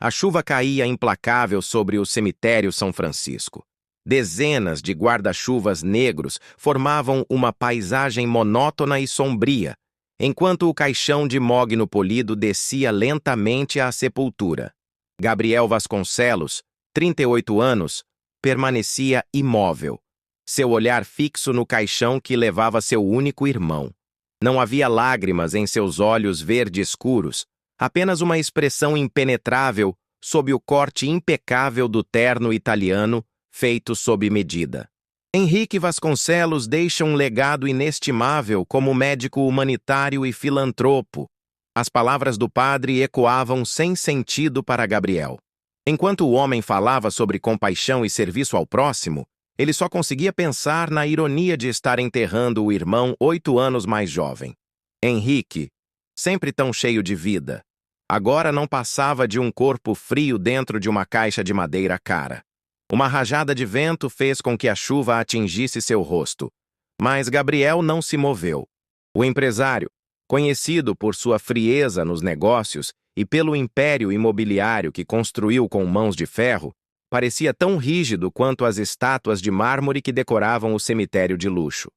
A chuva caía implacável sobre o cemitério São Francisco. Dezenas de guarda-chuvas negros formavam uma paisagem monótona e sombria, enquanto o caixão de mogno polido descia lentamente à sepultura. Gabriel Vasconcelos, 38 anos, permanecia imóvel, seu olhar fixo no caixão que levava seu único irmão. Não havia lágrimas em seus olhos verde-escuros, apenas uma expressão impenetrável sob o corte impecável do terno italiano feito sob medida. Henrique Vasconcelos deixa um legado inestimável como médico humanitário e filantropo. As palavras do padre ecoavam sem sentido para Gabriel. Enquanto o homem falava sobre compaixão e serviço ao próximo, ele só conseguia pensar na ironia de estar enterrando o irmão 8 anos mais jovem. Henrique, sempre tão cheio de vida, agora não passava de um corpo frio dentro de uma caixa de madeira cara. Uma rajada de vento fez com que a chuva atingisse seu rosto, mas Gabriel não se moveu. O empresário, conhecido por sua frieza nos negócios e pelo império imobiliário que construiu com mãos de ferro, parecia tão rígido quanto as estátuas de mármore que decoravam o cemitério de luxo.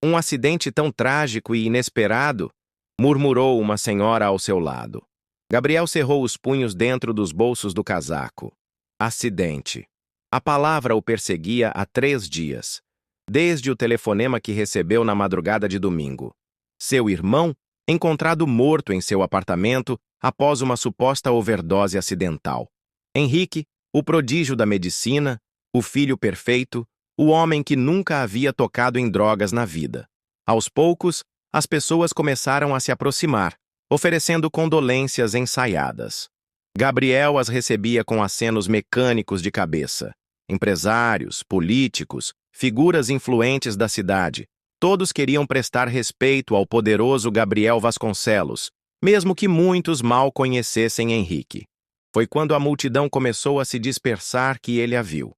Um acidente tão trágico e inesperado, murmurou uma senhora ao seu lado. Gabriel cerrou os punhos dentro dos bolsos do casaco. Acidente. A palavra o perseguia há 3 dias, desde o telefonema que recebeu na madrugada de domingo. Seu irmão, encontrado morto em seu apartamento após uma suposta overdose acidental. Henrique, o prodígio da medicina, o filho perfeito, o homem que nunca havia tocado em drogas na vida. Aos poucos, as pessoas começaram a se aproximar, oferecendo condolências ensaiadas. Gabriel as recebia com acenos mecânicos de cabeça. Empresários, políticos, figuras influentes da cidade, todos queriam prestar respeito ao poderoso Gabriel Vasconcelos, mesmo que muitos mal conhecessem Henrique. Foi quando a multidão começou a se dispersar que ele a viu.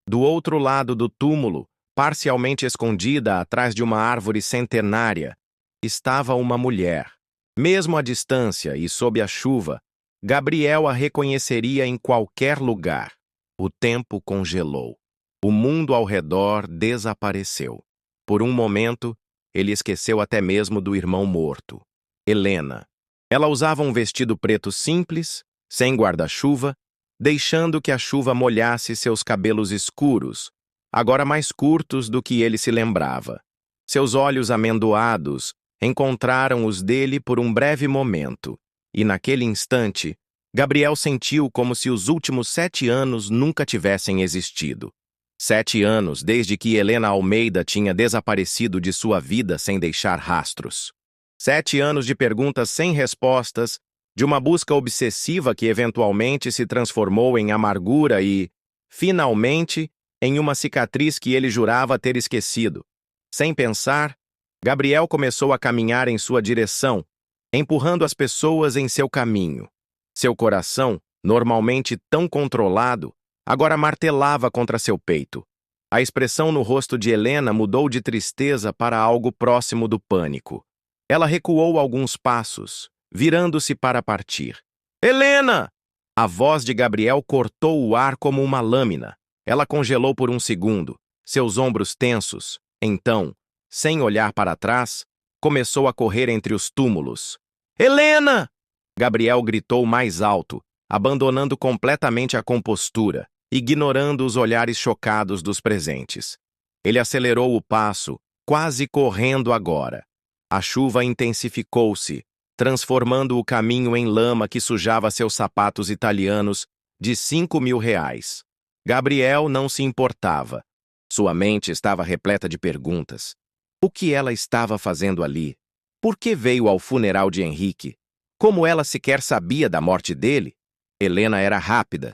Do outro lado do túmulo, parcialmente escondida atrás de uma árvore centenária, estava uma mulher. Mesmo à distância e sob a chuva, Gabriel a reconheceria em qualquer lugar. O tempo congelou. O mundo ao redor desapareceu. Por um momento, ele esqueceu até mesmo do irmão morto. Helena. Ela usava um vestido preto simples, sem guarda-chuva, deixando que a chuva molhasse seus cabelos escuros, agora mais curtos do que ele se lembrava. Seus olhos amendoados encontraram os dele por um breve momento, e naquele instante, Gabriel sentiu como se os últimos 7 anos nunca tivessem existido. 7 anos desde que Helena Almeida tinha desaparecido de sua vida sem deixar rastros. 7 anos de perguntas sem respostas, de uma busca obsessiva que eventualmente se transformou em amargura e, finalmente, em uma cicatriz que ele jurava ter esquecido. Sem pensar, Gabriel começou a caminhar em sua direção, empurrando as pessoas em seu caminho. Seu coração, normalmente tão controlado, agora martelava contra seu peito. A expressão no rosto de Helena mudou de tristeza para algo próximo do pânico. Ela recuou alguns passos, virando-se para partir. Helena! A voz de Gabriel cortou o ar como uma lâmina. Ela congelou por um segundo, seus ombros tensos. Então, sem olhar para trás, começou a correr entre os túmulos. Helena! Gabriel gritou mais alto, abandonando completamente a compostura, ignorando os olhares chocados dos presentes. Ele acelerou o passo, quase correndo agora. A chuva intensificou-se, transformando o caminho em lama que sujava seus sapatos italianos de R$ 5.000. Gabriel não se importava. Sua mente estava repleta de perguntas. O que ela estava fazendo ali? Por que veio ao funeral de Henrique? Como ela sequer sabia da morte dele? Helena era rápida,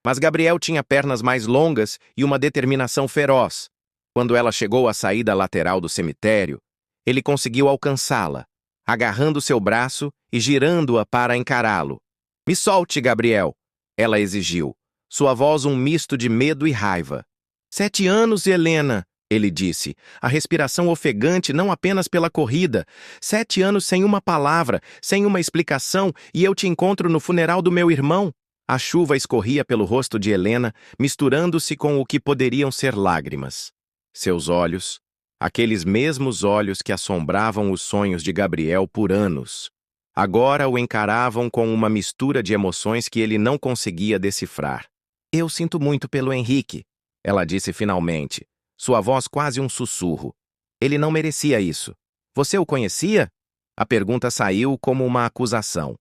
mas Gabriel tinha pernas mais longas e uma determinação feroz. Quando ela chegou à saída lateral do cemitério, ele conseguiu alcançá-la, agarrando seu braço e girando-a para encará-lo. Me solte, Gabriel, ela exigiu, sua voz um misto de medo e raiva. 7 anos, Helena, ele disse, a respiração ofegante não apenas pela corrida. 7 anos sem uma palavra, sem uma explicação, e eu te encontro no funeral do meu irmão. A chuva escorria pelo rosto de Helena, misturando-se com o que poderiam ser lágrimas. Seus olhos, aqueles mesmos olhos que assombravam os sonhos de Gabriel por anos, agora o encaravam com uma mistura de emoções que ele não conseguia decifrar. Eu sinto muito pelo Henrique, ela disse finalmente, sua voz quase um sussurro. Ele não merecia isso. Você o conhecia? A pergunta saiu como uma acusação.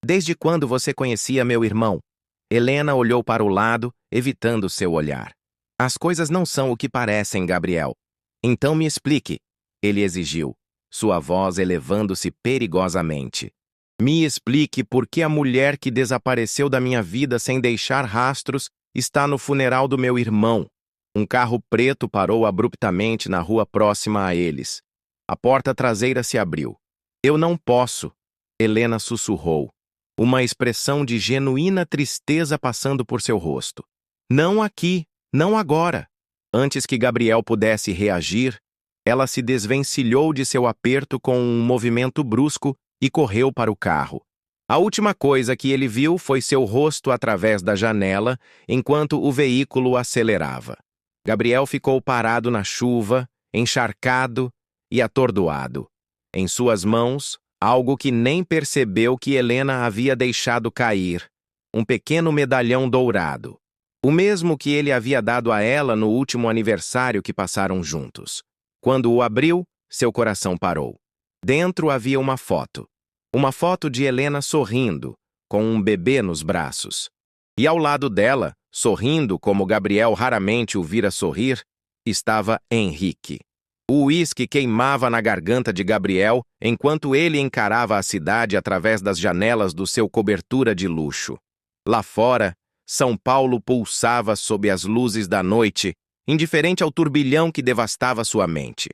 Desde quando você conhecia meu irmão? Helena olhou para o lado, evitando seu olhar. As coisas não são o que parecem, Gabriel. Então me explique, ele exigiu, sua voz elevando-se perigosamente. Me explique por que a mulher que desapareceu da minha vida sem deixar rastros está no funeral do meu irmão. Um carro preto parou abruptamente na rua próxima a eles. A porta traseira se abriu. Eu não posso, Helena sussurrou, uma expressão de genuína tristeza passando por seu rosto. Não aqui, não agora. Antes que Gabriel pudesse reagir, ela se desvencilhou de seu aperto com um movimento brusco e correu para o carro. A última coisa que ele viu foi seu rosto através da janela enquanto o veículo acelerava. Gabriel ficou parado na chuva, encharcado e atordoado. Em suas mãos, algo que nem percebeu que Helena havia deixado cair, um pequeno medalhão dourado. O mesmo que ele havia dado a ela no último aniversário que passaram juntos. Quando o abriu, seu coração parou. Dentro havia uma foto. Uma foto de Helena sorrindo, com um bebê nos braços. E ao lado dela, sorrindo como Gabriel raramente o vira sorrir, estava Henrique. O uísque queimava na garganta de Gabriel enquanto ele encarava a cidade através das janelas do seu cobertura de luxo. Lá fora, São Paulo pulsava sob as luzes da noite, indiferente ao turbilhão que devastava sua mente.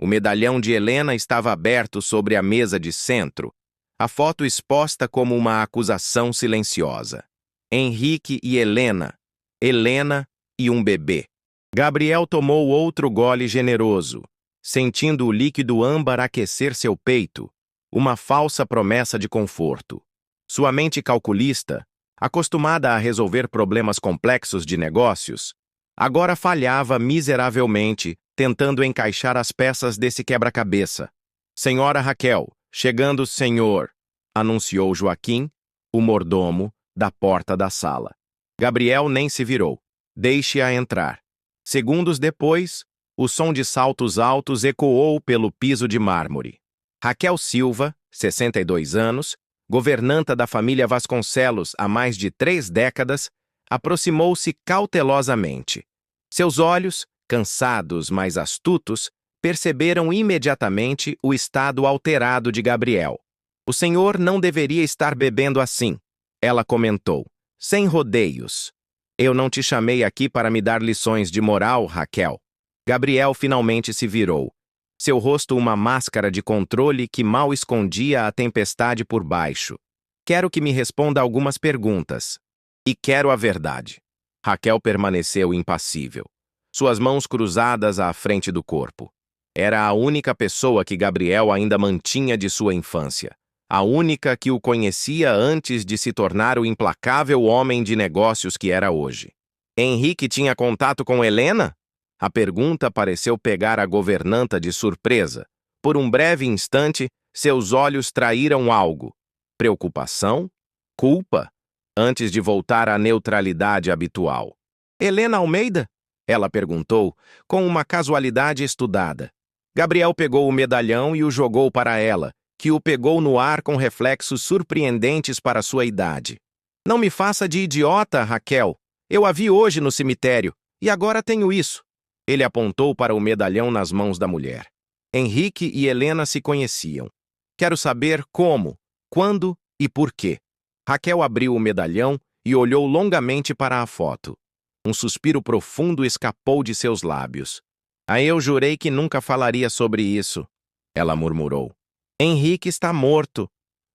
O medalhão de Helena estava aberto sobre a mesa de centro, a foto exposta como uma acusação silenciosa. Henrique e Helena, Helena e um bebê. Gabriel tomou outro gole generoso, sentindo o líquido âmbar aquecer seu peito, uma falsa promessa de conforto. Sua mente calculista, acostumada a resolver problemas complexos de negócios, agora falhava miseravelmente, tentando encaixar as peças desse quebra-cabeça. Senhora Raquel, chegando o senhor, anunciou Joaquim, o mordomo, da porta da sala. Gabriel nem se virou. Deixe-a entrar. Segundos depois, o som de saltos altos ecoou pelo piso de mármore. Raquel Silva, 62 anos, governanta da família Vasconcelos há mais de 3 décadas, aproximou-se cautelosamente. Seus olhos, cansados mas astutos, perceberam imediatamente o estado alterado de Gabriel. O senhor não deveria estar bebendo assim, ela comentou, sem rodeios. Eu não te chamei aqui para me dar lições de moral, Raquel. Gabriel finalmente se virou. Seu rosto uma máscara de controle que mal escondia a tempestade por baixo. Quero que me responda algumas perguntas. E quero a verdade. Raquel permaneceu impassível, suas mãos cruzadas à frente do corpo. Era a única pessoa que Gabriel ainda mantinha de sua infância. A única que o conhecia antes de se tornar o implacável homem de negócios que era hoje. Henrique tinha contato com Helena? A pergunta pareceu pegar a governanta de surpresa. Por um breve instante, seus olhos traíram algo. Preocupação? Culpa? Antes de voltar à neutralidade habitual. Helena Almeida? Ela perguntou, com uma casualidade estudada. Gabriel pegou o medalhão e o jogou para ela, que o pegou no ar com reflexos surpreendentes para sua idade. Não me faça de idiota, Raquel. Eu a vi hoje no cemitério, e agora tenho isso. Ele apontou para o medalhão nas mãos da mulher. Henrique e Helena se conheciam. Quero saber como, quando e por quê. Raquel abriu o medalhão e olhou longamente para a foto. Um suspiro profundo escapou de seus lábios. Eu jurei que nunca falaria sobre isso, ela murmurou. Henrique está morto,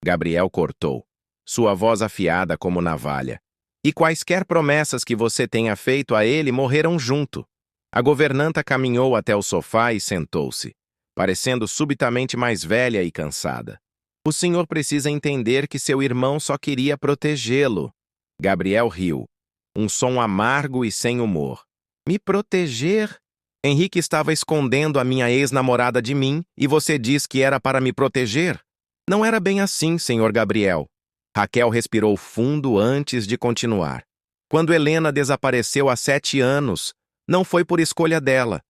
Gabriel cortou, sua voz afiada como navalha. E quaisquer promessas que você tenha feito a ele morreram junto. A governanta caminhou até o sofá e sentou-se, parecendo subitamente mais velha e cansada. O senhor precisa entender que seu irmão só queria protegê-lo. Gabriel riu. Um som amargo e sem humor. Me proteger? Henrique estava escondendo a minha ex-namorada de mim e você diz que era para me proteger? Não era bem assim, senhor Gabriel. Raquel respirou fundo antes de continuar. Quando Helena desapareceu há 7 anos, não foi por escolha dela.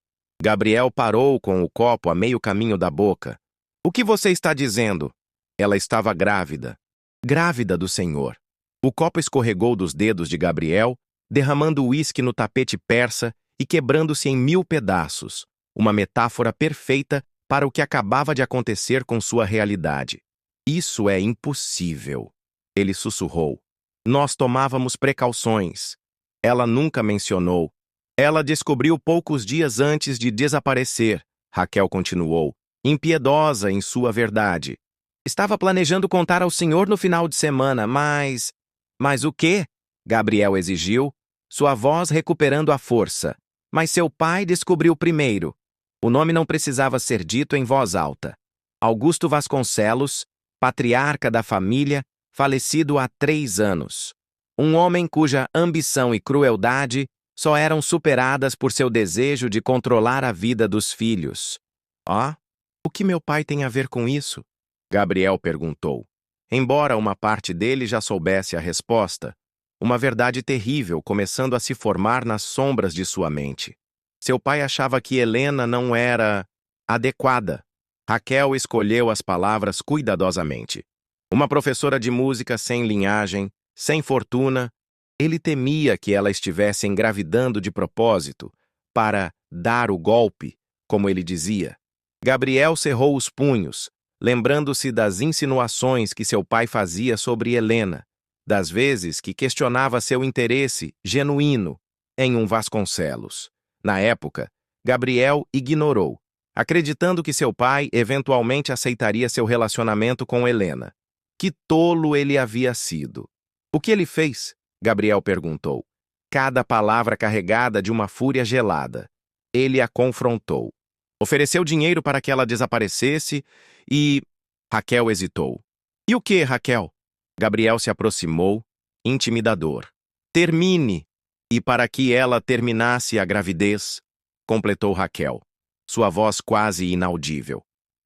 Gabriel parou com o copo a meio caminho da boca. O que você está dizendo? Ela estava grávida. Grávida do senhor. O copo escorregou dos dedos de Gabriel, derramando uísque no tapete persa e quebrando-se em 1000 pedaços, uma metáfora perfeita para o que acabava de acontecer com sua realidade. Isso é impossível, ele sussurrou. Nós tomávamos precauções. Ela nunca mencionou. Ela descobriu poucos dias antes de desaparecer, Raquel continuou, impiedosa em sua verdade. Estava planejando contar ao senhor no final de semana, mas... Mas o quê? Gabriel exigiu, sua voz recuperando a força. Mas seu pai descobriu primeiro. O nome não precisava ser dito em voz alta. Augusto Vasconcelos, patriarca da família, falecido há 3 anos. Um homem cuja ambição e crueldade só eram superadas por seu desejo de controlar a vida dos filhos. O que meu pai tem a ver com isso? Gabriel perguntou. Embora uma parte dele já soubesse a resposta, uma verdade terrível começando a se formar nas sombras de sua mente. Seu pai achava que Helena não era adequada. Raquel escolheu as palavras cuidadosamente. Uma professora de música sem linhagem, sem fortuna, ele temia que ela estivesse engravidando de propósito, para dar o golpe, como ele dizia. Gabriel cerrou os punhos, lembrando-se das insinuações que seu pai fazia sobre Helena, das vezes que questionava seu interesse genuíno em um Vasconcelos. Na época, Gabriel ignorou, acreditando que seu pai eventualmente aceitaria seu relacionamento com Helena. Que tolo ele havia sido. O que ele fez? Gabriel perguntou. Cada palavra carregada de uma fúria gelada. Ele a confrontou. Ofereceu dinheiro para que ela desaparecesse e... Raquel hesitou. E o que, Raquel? Gabriel se aproximou, intimidador. Termine! E para que ela terminasse a gravidez, completou Raquel, sua voz quase inaudível.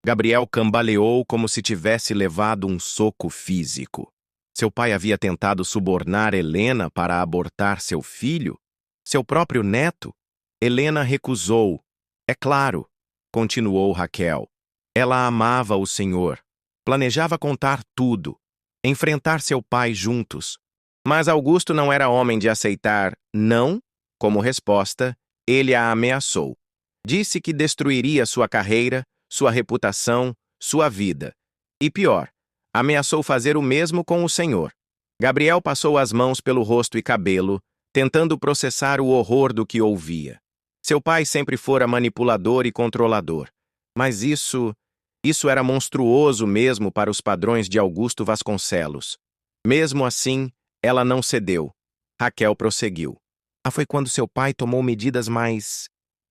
Gabriel cambaleou como se tivesse levado um soco físico. Seu pai havia tentado subornar Helena para abortar seu filho? Seu próprio neto? Helena recusou. É claro, continuou Raquel. Ela amava o senhor. Planejava contar tudo. Enfrentar seu pai juntos. Mas Augusto não era homem de aceitar não como resposta. Ele a ameaçou. Disse que destruiria sua carreira, sua reputação, sua vida. E pior, ameaçou fazer o mesmo com o senhor. Gabriel passou as mãos pelo rosto e cabelo, tentando processar o horror do que ouvia. Seu pai sempre fora manipulador e controlador. Mas isso era monstruoso mesmo para os padrões de Augusto Vasconcelos. Mesmo assim, ela não cedeu. Raquel prosseguiu. Foi quando seu pai tomou medidas mais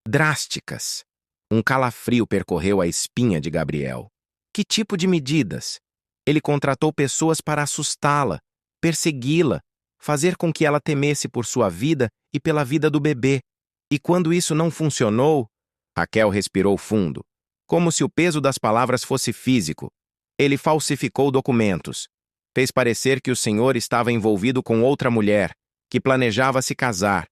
drásticas. Um calafrio percorreu a espinha de Gabriel. Que tipo de medidas? Ele contratou pessoas para assustá-la, persegui-la, fazer com que ela temesse por sua vida e pela vida do bebê. E quando isso não funcionou, Raquel respirou fundo, como se o peso das palavras fosse físico. Ele falsificou documentos. Fez parecer que o senhor estava envolvido com outra mulher, que planejava se casar.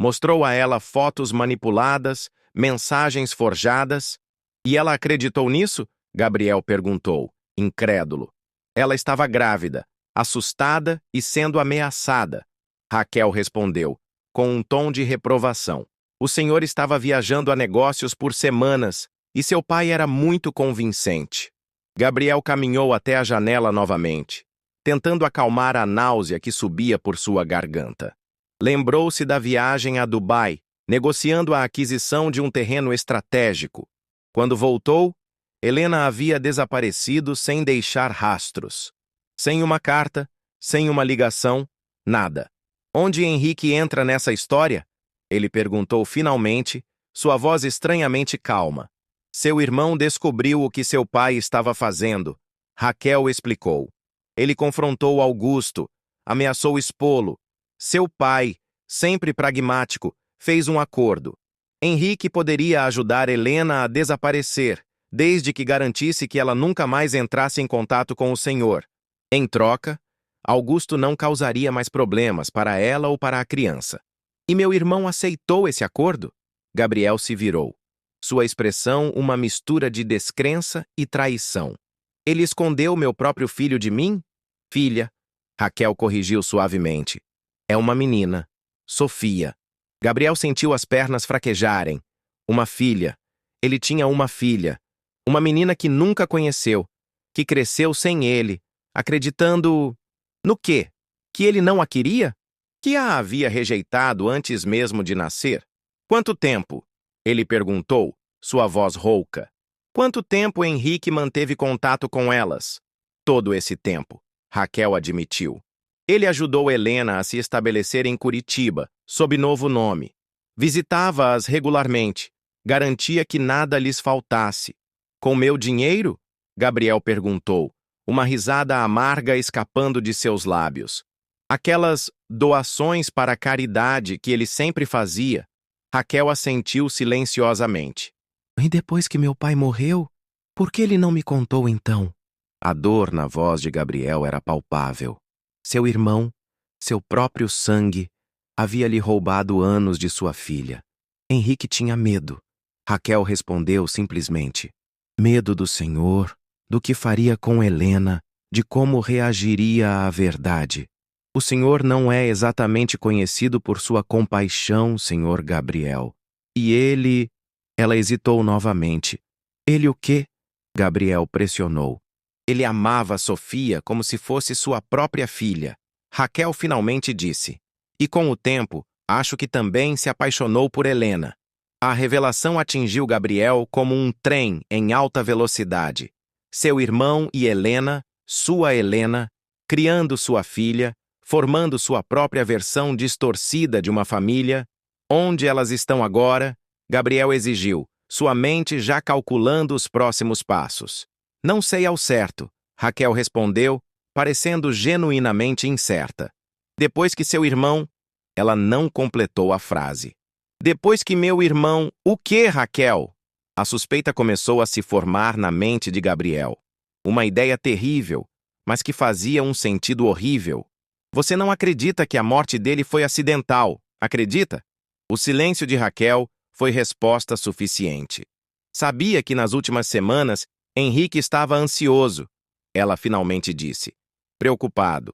Mostrou a ela fotos manipuladas, mensagens forjadas. E ela acreditou nisso? Gabriel perguntou, incrédulo. Ela estava grávida, assustada e sendo ameaçada. Raquel respondeu, com um tom de reprovação. O senhor estava viajando a negócios por semanas e seu pai era muito convincente. Gabriel caminhou até a janela novamente, tentando acalmar a náusea que subia por sua garganta. Lembrou-se da viagem a Dubai, negociando a aquisição de um terreno estratégico. Quando voltou, Helena havia desaparecido sem deixar rastros. Sem uma carta, sem uma ligação, nada. Onde Henrique entra nessa história? Ele perguntou finalmente, sua voz estranhamente calma. Seu irmão descobriu o que seu pai estava fazendo. Raquel explicou. Ele confrontou Augusto, ameaçou expô-lo, Seu pai, sempre pragmático, fez um acordo. Henrique poderia ajudar Helena a desaparecer, desde que garantisse que ela nunca mais entrasse em contato com o senhor. Em troca, Augusto não causaria mais problemas para ela ou para a criança. E meu irmão aceitou esse acordo? Gabriel se virou. Sua expressão uma mistura de descrença e traição. Ele escondeu meu próprio filho de mim? Filha, Raquel corrigiu suavemente. É uma menina. Sofia. Gabriel sentiu as pernas fraquejarem. Uma filha. Ele tinha uma filha. Uma menina que nunca conheceu, que cresceu sem ele, acreditando... No quê? Que ele não a queria? Que a havia rejeitado antes mesmo de nascer? Quanto tempo? Ele perguntou, sua voz rouca. Quanto tempo Henrique manteve contato com elas? Todo esse tempo, Raquel admitiu. Ele ajudou Helena a se estabelecer em Curitiba, sob novo nome. Visitava-as regularmente. Garantia que nada lhes faltasse. Com meu dinheiro? Gabriel perguntou, uma risada amarga escapando de seus lábios. Aquelas doações para a caridade que ele sempre fazia. Raquel assentiu silenciosamente. E depois que meu pai morreu, por que ele não me contou então? A dor na voz de Gabriel era palpável. Seu irmão, seu próprio sangue, havia lhe roubado anos de sua filha. Henrique tinha medo. Raquel respondeu simplesmente. Medo do Senhor, do que faria com Helena, de como reagiria à verdade. O Senhor não é exatamente conhecido por sua compaixão, Senhor Gabriel. E ele... Ela hesitou novamente. Ele o quê? Gabriel pressionou. Ele amava Sofia como se fosse sua própria filha. Raquel finalmente disse. E com o tempo, acho que também se apaixonou por Helena. A revelação atingiu Gabriel como um trem em alta velocidade. Seu irmão e Helena, sua Helena, criando sua filha, formando sua própria versão distorcida de uma família. Onde elas estão agora? Gabriel exigiu, sua mente já calculando os próximos passos. Não sei ao certo, Raquel respondeu, parecendo genuinamente incerta. Depois que seu irmão... Ela não completou a frase. Depois que meu irmão... O quê, Raquel? A suspeita começou a se formar na mente de Gabriel. Uma ideia terrível, mas que fazia um sentido horrível. Você não acredita que a morte dele foi acidental, acredita? O silêncio de Raquel foi resposta suficiente. Sabia que nas últimas semanas Henrique estava ansioso. Ela finalmente disse. Preocupado.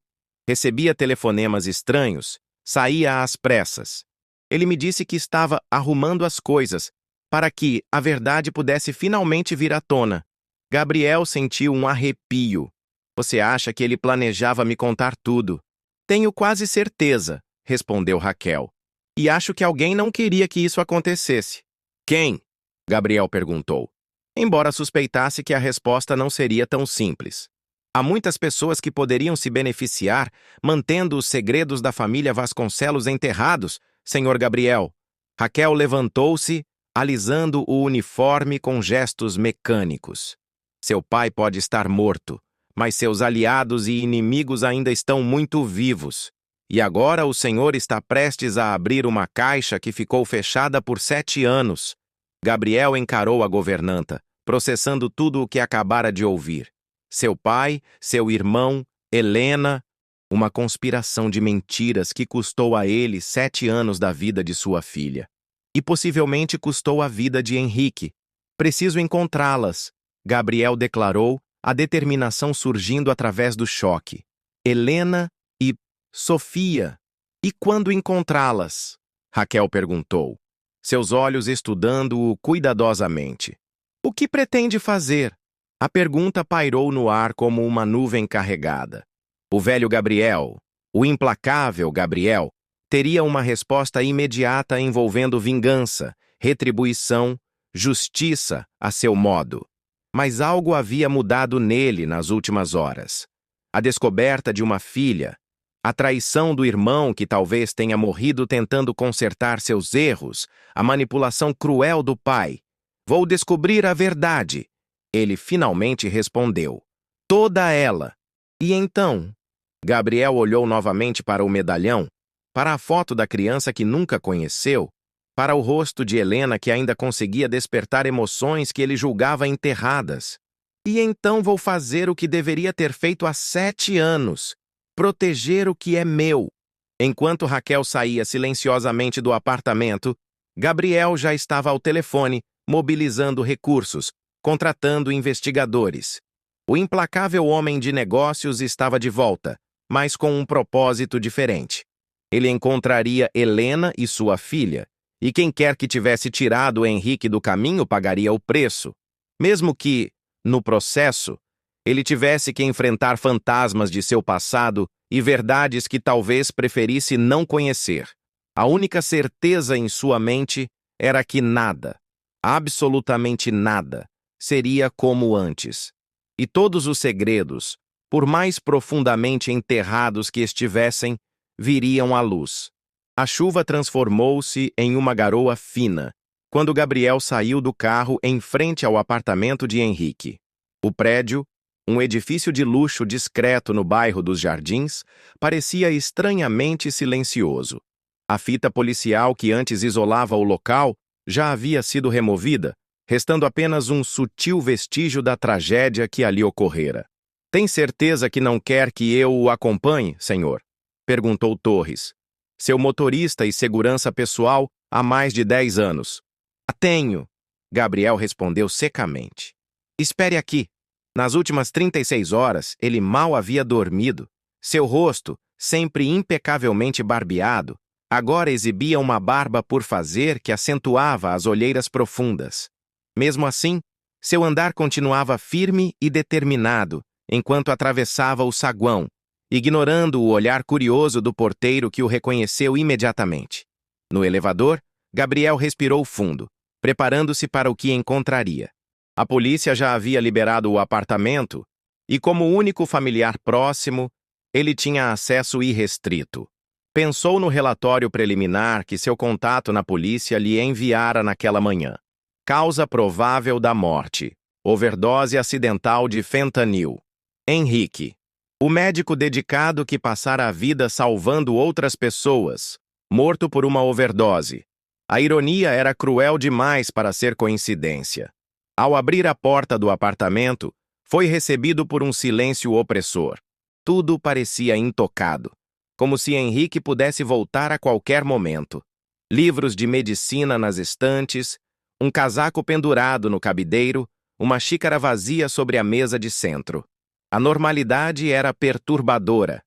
Recebia telefonemas estranhos, saía às pressas. Ele me disse que estava arrumando as coisas para que a verdade pudesse finalmente vir à tona. Gabriel sentiu um arrepio. Você acha que ele planejava me contar tudo? Tenho quase certeza, respondeu Raquel. E acho que alguém não queria que isso acontecesse. Quem? Gabriel perguntou, embora suspeitasse que a resposta não seria tão simples. Há muitas pessoas que poderiam se beneficiar mantendo os segredos da família Vasconcelos enterrados, senhor Gabriel. Raquel levantou-se, alisando o uniforme com gestos mecânicos. Seu pai pode estar morto, mas seus aliados e inimigos ainda estão muito vivos. E agora o senhor está prestes a abrir uma caixa que ficou fechada por 7 anos. Gabriel encarou a governanta, processando tudo o que acabara de ouvir. Seu pai, seu irmão, Helena... Uma conspiração de mentiras que custou a ele 7 anos da vida de sua filha. E possivelmente custou a vida de Henrique. Preciso encontrá-las, Gabriel declarou, a determinação surgindo através do choque. Helena e Sofia. E quando encontrá-las? Raquel perguntou, seus olhos estudando-o cuidadosamente. O que pretende fazer? A pergunta pairou no ar como uma nuvem carregada. O velho Gabriel, o implacável Gabriel, teria uma resposta imediata envolvendo vingança, retribuição, justiça a seu modo. Mas algo havia mudado nele nas últimas horas. A descoberta de uma filha, a traição do irmão que talvez tenha morrido tentando consertar seus erros, a manipulação cruel do pai. Vou descobrir a verdade. Ele finalmente respondeu. Toda ela. E então? Gabriel olhou novamente para o medalhão. para a foto da criança que nunca conheceu, para o rosto de Helena que ainda conseguia despertar emoções que ele julgava enterradas. E então vou fazer o que deveria ter feito há 7 anos: proteger o que é meu. Enquanto Raquel saía silenciosamente do apartamento, Gabriel já estava ao telefone, mobilizando recursos, contratando investigadores. O implacável homem de negócios estava de volta, mas com um propósito diferente. Ele encontraria Helena e sua filha, e quem quer que tivesse tirado Henrique do caminho pagaria o preço, mesmo que, no processo, ele tivesse que enfrentar fantasmas de seu passado e verdades que talvez preferisse não conhecer. A única certeza em sua mente era que nada, absolutamente nada, seria como antes. E todos os segredos, por mais profundamente enterrados que estivessem, viriam à luz. A chuva transformou-se em uma garoa fina quando Gabriel saiu do carro em frente ao apartamento de Henrique. O prédio, um edifício de luxo discreto no bairro dos Jardins, parecia estranhamente silencioso. A fita policial que antes isolava o local já havia sido removida, restando apenas um sutil vestígio da tragédia que ali ocorrera. "Tem certeza que não quer que eu o acompanhe, senhor?" perguntou Torres, seu motorista e segurança pessoal há mais de 10 anos. "Tenho", Gabriel respondeu secamente. "Espere aqui." Nas últimas 36 horas, ele mal havia dormido. Seu rosto, sempre impecavelmente barbeado, agora exibia uma barba por fazer que acentuava as olheiras profundas. Mesmo assim, seu andar continuava firme e determinado enquanto atravessava o saguão, ignorando o olhar curioso do porteiro que o reconheceu imediatamente. No elevador, Gabriel respirou fundo, preparando-se para o que encontraria. A polícia já havia liberado o apartamento e, como único familiar próximo, ele tinha acesso irrestrito. Pensou no relatório preliminar que seu contato na polícia lhe enviara naquela manhã. Causa provável da morte: overdose acidental de fentanil. Henrique, o médico dedicado que passara a vida salvando outras pessoas, morto por uma overdose. A ironia era cruel demais para ser coincidência. Ao abrir a porta do apartamento, foi recebido por um silêncio opressor. Tudo parecia intocado, como se Henrique pudesse voltar a qualquer momento. Livros de medicina nas estantes, um casaco pendurado no cabideiro, uma xícara vazia sobre a mesa de centro. A normalidade era perturbadora.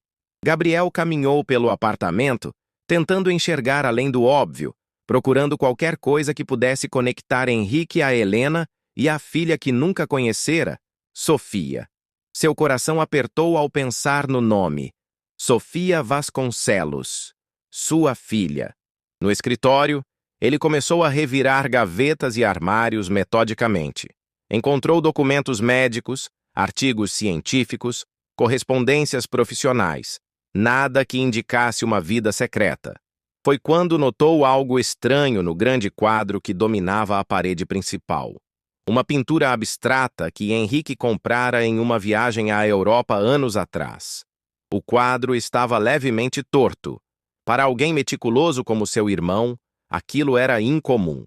Gabriel caminhou pelo apartamento, tentando enxergar além do óbvio, procurando qualquer coisa que pudesse conectar Henrique a Helena e a filha que nunca conhecera, Sofia. Seu coração apertou ao pensar no nome: Sofia Vasconcelos, sua filha. No escritório, ele começou a revirar gavetas e armários metodicamente. Encontrou documentos médicos, artigos científicos, correspondências profissionais, nada que indicasse uma vida secreta. Foi quando notou algo estranho no grande quadro que dominava a parede principal. Uma pintura abstrata que Henrique comprara em uma viagem à Europa anos atrás. O quadro estava levemente torto. Para alguém meticuloso como seu irmão, aquilo era incomum.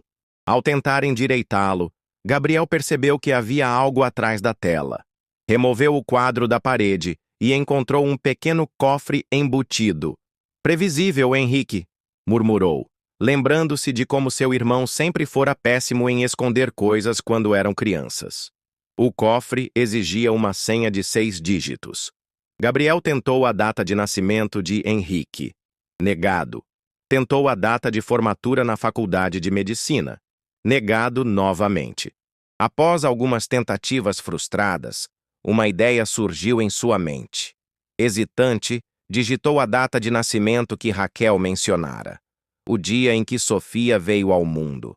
Ao tentar endireitá-lo, Gabriel percebeu que havia algo atrás da tela. Removeu o quadro da parede e encontrou um pequeno cofre embutido. "Previsível, Henrique", murmurou, lembrando-se de como seu irmão sempre fora péssimo em esconder coisas quando eram crianças. O cofre exigia uma senha de 6 dígitos. Gabriel tentou a data de nascimento de Henrique. Negado. Tentou a data de formatura na faculdade de medicina. Negado novamente. Após algumas tentativas frustradas, uma ideia surgiu em sua mente. Hesitante, digitou a data de nascimento que Raquel mencionara. O dia em que Sofia veio ao mundo.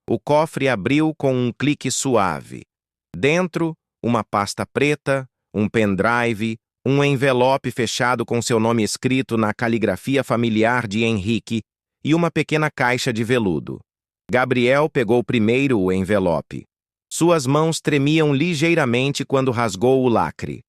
O cofre abriu com um clique suave. Dentro, uma pasta preta, um pendrive, um envelope fechado com seu nome escrito na caligrafia familiar de Henrique e uma pequena caixa de veludo. Gabriel pegou primeiro o envelope. Suas mãos tremiam ligeiramente quando rasgou o lacre.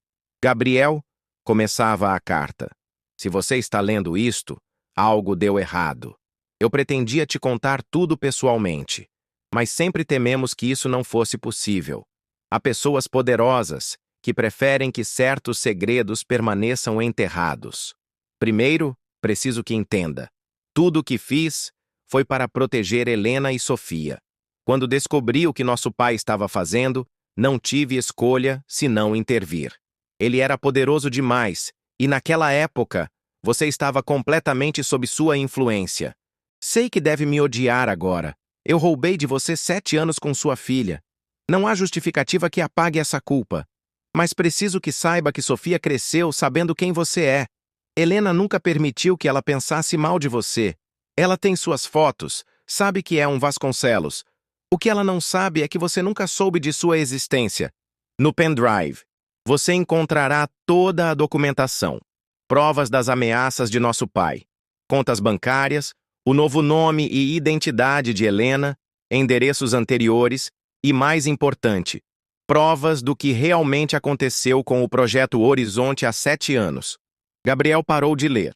"Gabriel", começava a carta. "Se você está lendo isto, Algo deu errado. Eu pretendia te contar tudo pessoalmente, mas sempre tememos que isso não fosse possível. Há pessoas poderosas que preferem que certos segredos permaneçam enterrados. Primeiro, preciso que entenda. Tudo o que fiz foi para proteger Helena e Sofia. Quando descobri o que nosso pai estava fazendo, não tive escolha senão intervir. Ele era poderoso demais, e naquela época, você estava completamente sob sua influência. Sei que deve me odiar agora. Eu roubei de você 7 anos com sua filha. Não há justificativa que apague essa culpa. Mas preciso que saiba que Sofia cresceu sabendo quem você é. Helena nunca permitiu que ela pensasse mal de você. Ela tem suas fotos, sabe que é um Vasconcelos. O que ela não sabe é que você nunca soube de sua existência. No pendrive, você encontrará toda a documentação, provas das ameaças de nosso pai, contas bancárias, o novo nome e identidade de Helena, endereços anteriores e, mais importante, provas do que realmente aconteceu com o Projeto Horizonte há 7 anos. Gabriel parou de ler.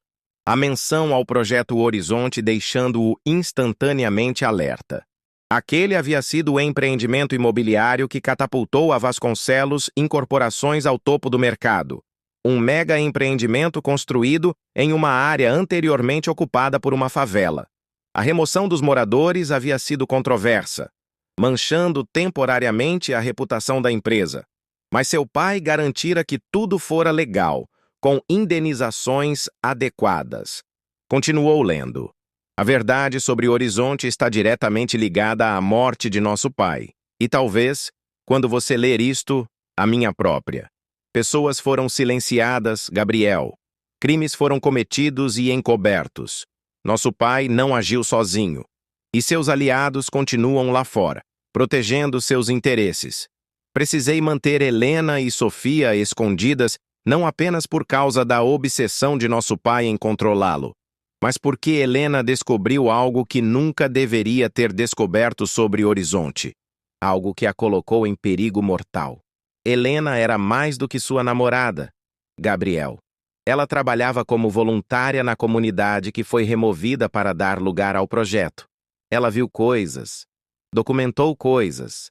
A menção ao Projeto Horizonte deixando-o instantaneamente alerta. Aquele havia sido o empreendimento imobiliário que catapultou a Vasconcelos Incorporações ao topo do mercado. Um mega empreendimento construído em uma área anteriormente ocupada por uma favela. A remoção dos moradores havia sido controversa, manchando temporariamente a reputação da empresa. Mas seu pai garantira que tudo fora legal, com indenizações adequadas. Continuou lendo. A verdade sobre o Horizonte está diretamente ligada à morte de nosso pai. E talvez, quando você ler isto, a minha própria. Pessoas foram silenciadas, Gabriel. Crimes foram cometidos e encobertos. Nosso pai não agiu sozinho. E seus aliados continuam lá fora, protegendo seus interesses. Precisei manter Helena e Sofia escondidas não apenas por causa da obsessão de nosso pai em controlá-lo, mas porque Helena descobriu algo que nunca deveria ter descoberto sobre Horizonte, algo que a colocou em perigo mortal. Helena era mais do que sua namorada, Gabriel. Ela trabalhava como voluntária na comunidade que foi removida para dar lugar ao projeto. Ela viu coisas, documentou coisas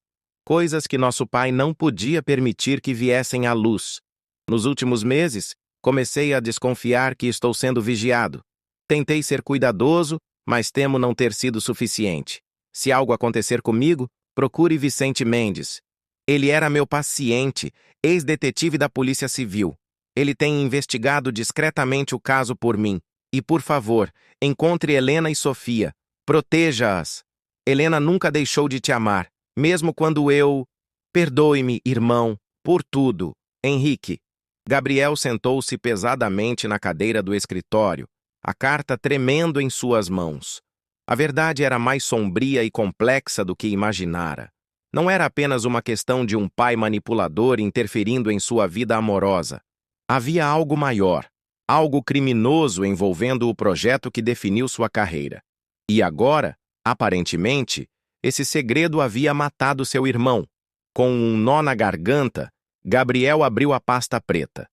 que nosso pai não podia permitir que viessem à luz. Nos últimos meses, comecei a desconfiar que estou sendo vigiado. Tentei ser cuidadoso, mas temo não ter sido suficiente. Se algo acontecer comigo, procure Vicente Mendes. Ele era meu paciente, ex-detetive da Polícia Civil. Ele tem investigado discretamente o caso por mim. E, por favor, encontre Helena e Sofia. Proteja-as. Helena nunca deixou de te amar, mesmo quando eu... Perdoe-me, irmão, por tudo. Henrique. Gabriel sentou-se pesadamente na cadeira do escritório, a carta tremendo em suas mãos. A verdade era mais sombria e complexa do que imaginara. Não era apenas uma questão de um pai manipulador interferindo em sua vida amorosa. Havia algo maior, algo criminoso envolvendo o projeto que definiu sua carreira. E agora, aparentemente, esse segredo havia matado seu irmão. Com um nó na garganta, Gabriel abriu a pasta preta.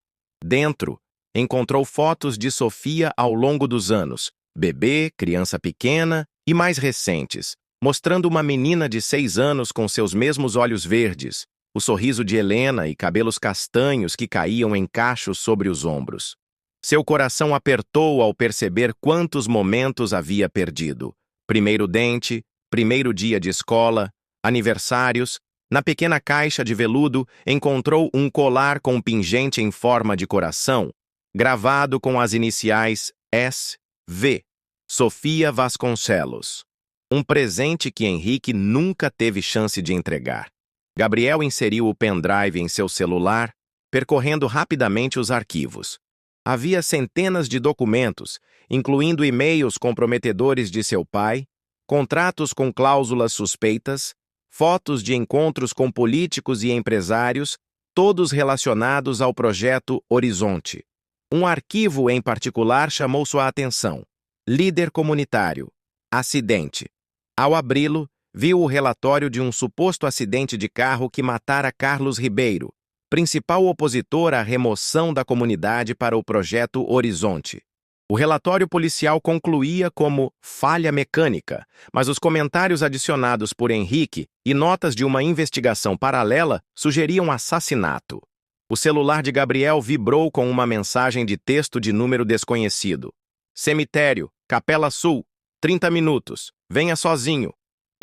Dentro, encontrou fotos de Sofia ao longo dos anos, bebê, criança pequena e mais recentes, mostrando uma menina de 6 anos com seus mesmos olhos verdes, o sorriso de Helena e cabelos castanhos que caíam em cachos sobre os ombros. Seu coração apertou ao perceber quantos momentos havia perdido. Primeiro dente, primeiro dia de escola, aniversários. Na pequena caixa de veludo, encontrou um colar com pingente em forma de coração, gravado com as iniciais S.V. Sofia Vasconcelos. Um presente que Henrique nunca teve chance de entregar. Gabriel inseriu o pendrive em seu celular, percorrendo rapidamente os arquivos. Havia centenas de documentos, incluindo e-mails comprometedores de seu pai, contratos com cláusulas suspeitas, fotos de encontros com políticos e empresários, todos relacionados ao projeto Horizonte. Um arquivo em particular chamou sua atenção. Líder comunitário. Acidente. Ao abri-lo, viu o relatório de um suposto acidente de carro que matara Carlos Ribeiro, principal opositor à remoção da comunidade para o projeto Horizonte. O relatório policial concluía como falha mecânica, mas os comentários adicionados por Henrique e notas de uma investigação paralela sugeriam assassinato. O celular de Gabriel vibrou com uma mensagem de texto de número desconhecido. Cemitério, Capela Sul, 30 minutos, venha sozinho.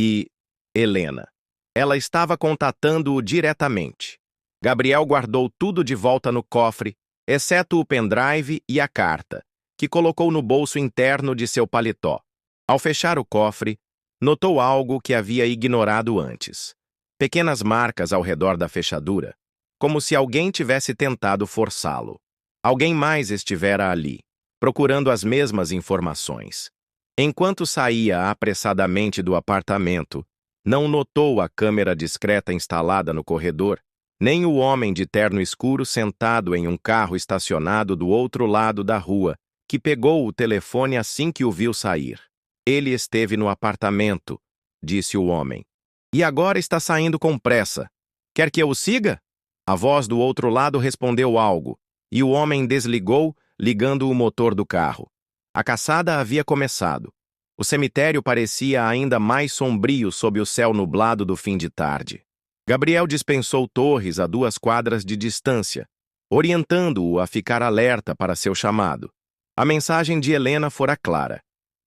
E Helena. Ela estava contatando-o diretamente. Gabriel guardou tudo de volta no cofre, exceto o pendrive e a carta, que colocou no bolso interno de seu paletó. Ao fechar o cofre, notou algo que havia ignorado antes. Pequenas marcas ao redor da fechadura, como se alguém tivesse tentado forçá-lo. Alguém mais estivera ali, procurando as mesmas informações. Enquanto saía apressadamente do apartamento, não notou a câmera discreta instalada no corredor, nem o homem de terno escuro sentado em um carro estacionado do outro lado da rua, que pegou o telefone assim que o viu sair. Ele esteve no apartamento, disse o homem. E agora está saindo com pressa. Quer que eu o siga? A voz do outro lado respondeu algo, e o homem desligou, ligando o motor do carro. A caçada havia começado. O cemitério parecia ainda mais sombrio sob o céu nublado do fim de tarde. Gabriel dispensou Torres a 2 quadras de distância, orientando-o a ficar alerta para seu chamado. A mensagem de Helena fora clara.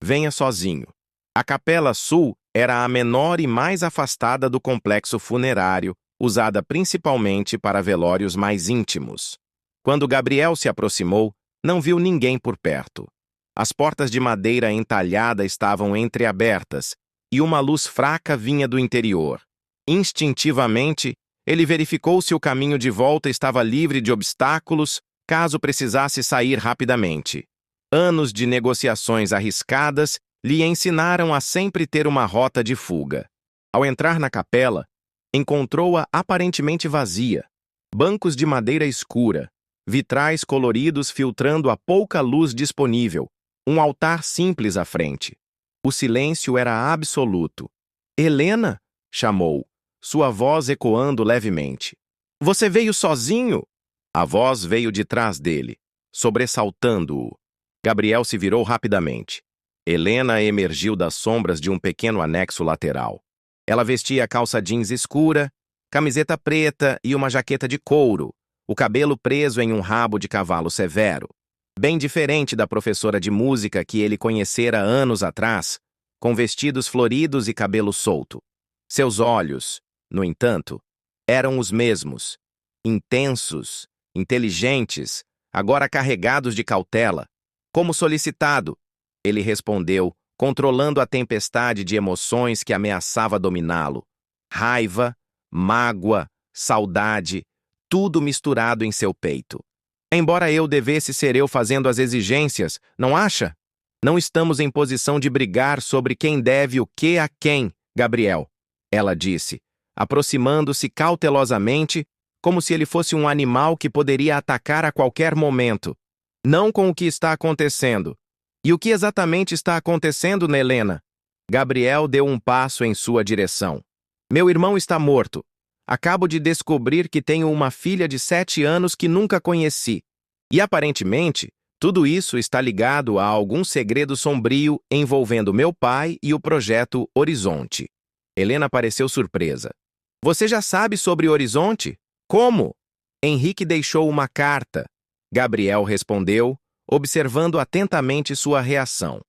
Venha sozinho. A Capela Sul era a menor e mais afastada do complexo funerário, usada principalmente para velórios mais íntimos. Quando Gabriel se aproximou, não viu ninguém por perto. As portas de madeira entalhada estavam entreabertas e uma luz fraca vinha do interior. Instintivamente, ele verificou se o caminho de volta estava livre de obstáculos, caso precisasse sair rapidamente. Anos de negociações arriscadas lhe ensinaram a sempre ter uma rota de fuga. Ao entrar na capela, encontrou-a aparentemente vazia. Bancos de madeira escura, vitrais coloridos filtrando a pouca luz disponível, um altar simples à frente. O silêncio era absoluto. Helena? Chamou, sua voz ecoando levemente. Você veio sozinho? A voz veio de trás dele, sobressaltando-o. Gabriel se virou rapidamente. Helena emergiu das sombras de um pequeno anexo lateral. Ela vestia calça jeans escura, camiseta preta e uma jaqueta de couro, o cabelo preso em um rabo de cavalo severo. Bem diferente da professora de música que ele conhecera anos atrás, com vestidos floridos e cabelo solto. Seus olhos, no entanto, eram os mesmos, intensos, inteligentes, agora carregados de cautela. Como solicitado, ele respondeu, controlando a tempestade de emoções que ameaçava dominá-lo. Raiva, mágoa, saudade, tudo misturado em seu peito. Embora eu devesse ser eu fazendo as exigências, não acha? Não estamos em posição de brigar sobre quem deve o que a quem, Gabriel, ela disse, aproximando-se cautelosamente, como se ele fosse um animal que poderia atacar a qualquer momento. Não com o que está acontecendo. E o que exatamente está acontecendo, Helena? Gabriel deu um passo em sua direção. Meu irmão está morto. Acabo de descobrir que tenho uma filha de 7 anos que nunca conheci. E aparentemente, tudo isso está ligado a algum segredo sombrio envolvendo meu pai e o projeto Horizonte. Helena pareceu surpresa. Você já sabe sobre Horizonte? Como? Henrique deixou uma carta. Gabriel respondeu, observando atentamente sua reação.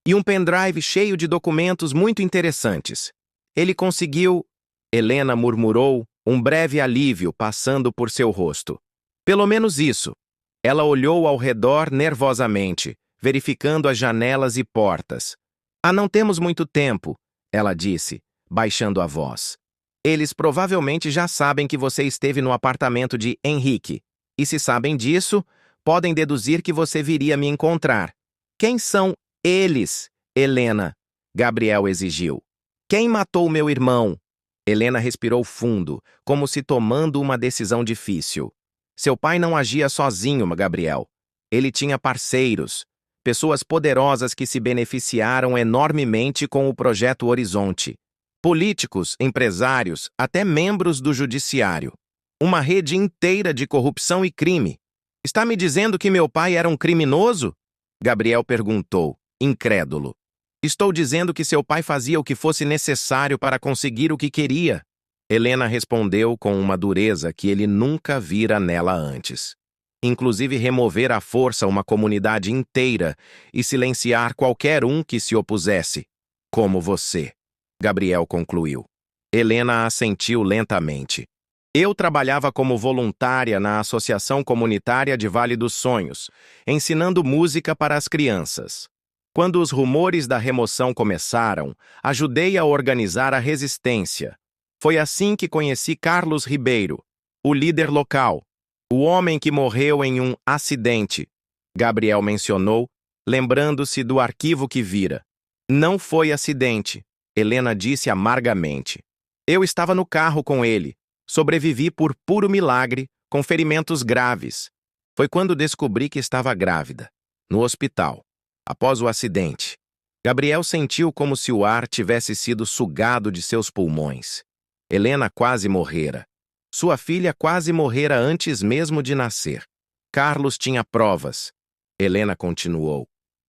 E um pendrive cheio de documentos muito interessantes. Ele conseguiu... Helena murmurou, um breve alívio passando por seu rosto. Pelo menos isso. Ela olhou ao redor nervosamente, verificando as janelas e portas. Não temos muito tempo, ela disse, baixando a voz. Eles provavelmente já sabem que você esteve no apartamento de Henrique. E se sabem disso, podem deduzir que você viria me encontrar. Quem são eles, Helena? Gabriel exigiu. Quem matou meu irmão? Helena respirou fundo, como se tomando uma decisão difícil. Seu pai não agia sozinho, Gabriel. Ele tinha parceiros, pessoas poderosas que se beneficiaram enormemente com o projeto Horizonte. Políticos, empresários, até membros do judiciário. Uma rede inteira de corrupção e crime. Está me dizendo que meu pai era um criminoso? Gabriel perguntou, incrédulo. Estou dizendo que seu pai fazia o que fosse necessário para conseguir o que queria. Helena respondeu com uma dureza que ele nunca vira nela antes. Inclusive remover à força uma comunidade inteira e silenciar qualquer um que se opusesse. Como você, Gabriel concluiu. Helena assentiu lentamente. Eu trabalhava como voluntária na Associação Comunitária de Vale dos Sonhos, ensinando música para as crianças. Quando os rumores da remoção começaram, ajudei a organizar a resistência. Foi assim que conheci Carlos Ribeiro, o líder local, o homem que morreu em um acidente. Gabriel mencionou, lembrando-se do arquivo que vira. Não foi acidente, Helena disse amargamente. Eu estava no carro com ele. Sobrevivi por puro milagre, com ferimentos graves. Foi quando descobri que estava grávida, no hospital, após o acidente. Gabriel sentiu como se o ar tivesse sido sugado de seus pulmões. Helena quase morrera. Sua filha quase morrera antes mesmo de nascer. Carlos tinha provas. Helena continuou.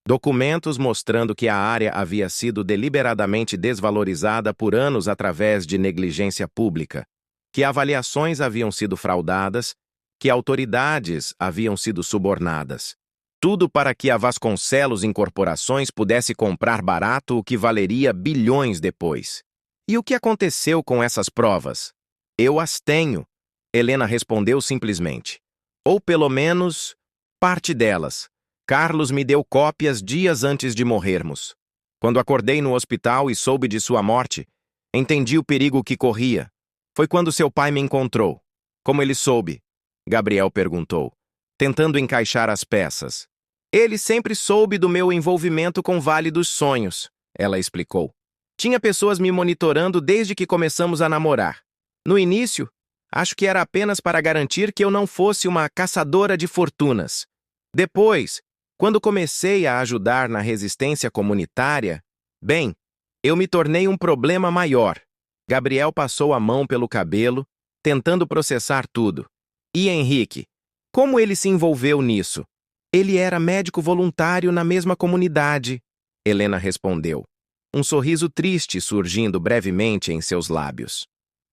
Documentos mostrando que a área havia sido deliberadamente desvalorizada por anos através de negligência pública, que avaliações haviam sido fraudadas, que autoridades haviam sido subornadas. Tudo para que a Vasconcelos Incorporações pudesse comprar barato o que valeria bilhões depois. E o que aconteceu com essas provas? Eu as tenho, Helena respondeu simplesmente. Ou pelo menos, parte delas. Carlos me deu cópias dias antes de morrermos. Quando acordei no hospital e soube de sua morte, entendi o perigo que corria. Foi quando seu pai me encontrou. Como ele soube? Gabriel perguntou, tentando encaixar as peças. Ele sempre soube do meu envolvimento com Vale dos Sonhos, ela explicou. Tinha pessoas me monitorando desde que começamos a namorar. No início, acho que era apenas para garantir que eu não fosse uma caçadora de fortunas. Depois, quando comecei a ajudar na resistência comunitária, bem, eu me tornei um problema maior. Gabriel passou a mão pelo cabelo, tentando processar tudo. E Henrique? Como ele se envolveu nisso? Ele era médico voluntário na mesma comunidade, Helena respondeu. Um sorriso triste surgindo brevemente em seus lábios.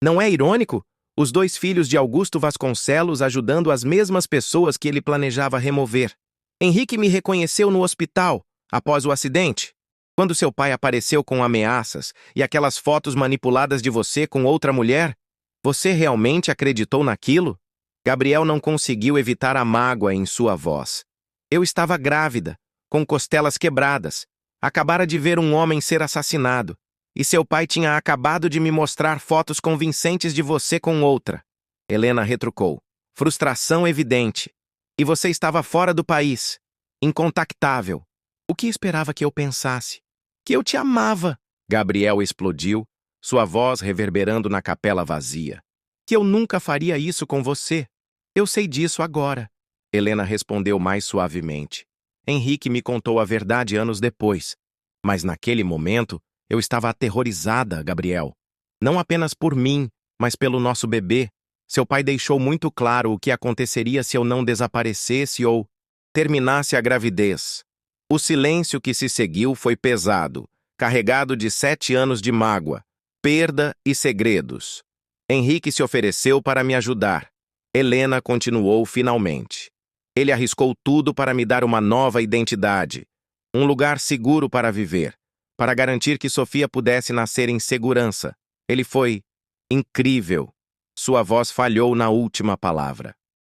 Não é irônico? Os dois filhos de Augusto Vasconcelos ajudando as mesmas pessoas que ele planejava remover. Henrique me reconheceu no hospital, após o acidente. Quando seu pai apareceu com ameaças e aquelas fotos manipuladas de você com outra mulher, você realmente acreditou naquilo? Gabriel não conseguiu evitar a mágoa em sua voz. Eu estava grávida, com costelas quebradas. Acabara de ver um homem ser assassinado. E seu pai tinha acabado de me mostrar fotos convincentes de você com outra. Helena retrucou. Frustração evidente. E você estava fora do país. Incontactável. O que esperava que eu pensasse? Que eu te amava. Gabriel explodiu, sua voz reverberando na capela vazia. Que eu nunca faria isso com você. Eu sei disso agora. Helena respondeu mais suavemente. Henrique me contou a verdade anos depois. Mas naquele momento, eu estava aterrorizada, Gabriel. Não apenas por mim, mas pelo nosso bebê. Seu pai deixou muito claro o que aconteceria se eu não desaparecesse ou terminasse a gravidez. O silêncio que se seguiu foi pesado, carregado de 7 anos de mágoa, perda e segredos. Henrique se ofereceu para me ajudar. Helena continuou finalmente. Ele arriscou tudo para me dar uma nova identidade, um lugar seguro para viver, para garantir que Sofia pudesse nascer em segurança. Ele foi incrível. Sua voz falhou na última palavra.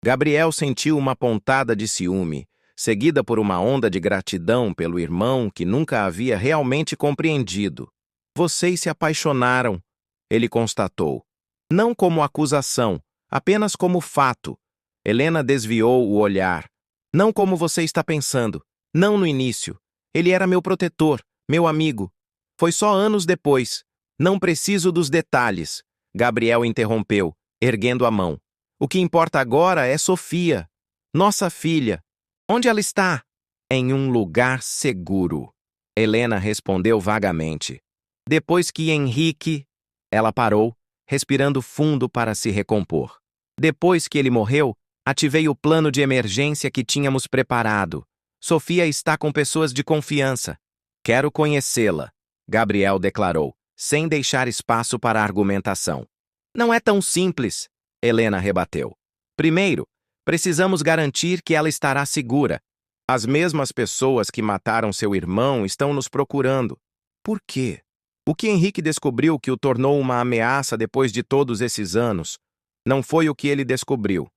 Gabriel sentiu uma pontada de ciúme, seguida por uma onda de gratidão pelo irmão que nunca havia realmente compreendido. Vocês se apaixonaram, ele constatou. Não como acusação, apenas como fato. Helena desviou o olhar. Não como você está pensando. Não no início. Ele era meu protetor, meu amigo. Foi só anos depois. Não preciso dos detalhes. Gabriel interrompeu, erguendo a mão. O que importa agora é Sofia, nossa filha. Onde ela está? Em um lugar seguro. Helena respondeu vagamente. Depois que Henrique... Ela parou, respirando fundo para se recompor. Depois que ele morreu, ativei o plano de emergência que tínhamos preparado. Sofia está com pessoas de confiança. Quero conhecê-la, Gabriel declarou, sem deixar espaço para argumentação. Não é tão simples, Helena rebateu. Primeiro, precisamos garantir que ela estará segura. As mesmas pessoas que mataram seu irmão estão nos procurando. Por quê? O que Henrique descobriu que o tornou uma ameaça depois de todos esses anos não foi o que ele descobriu,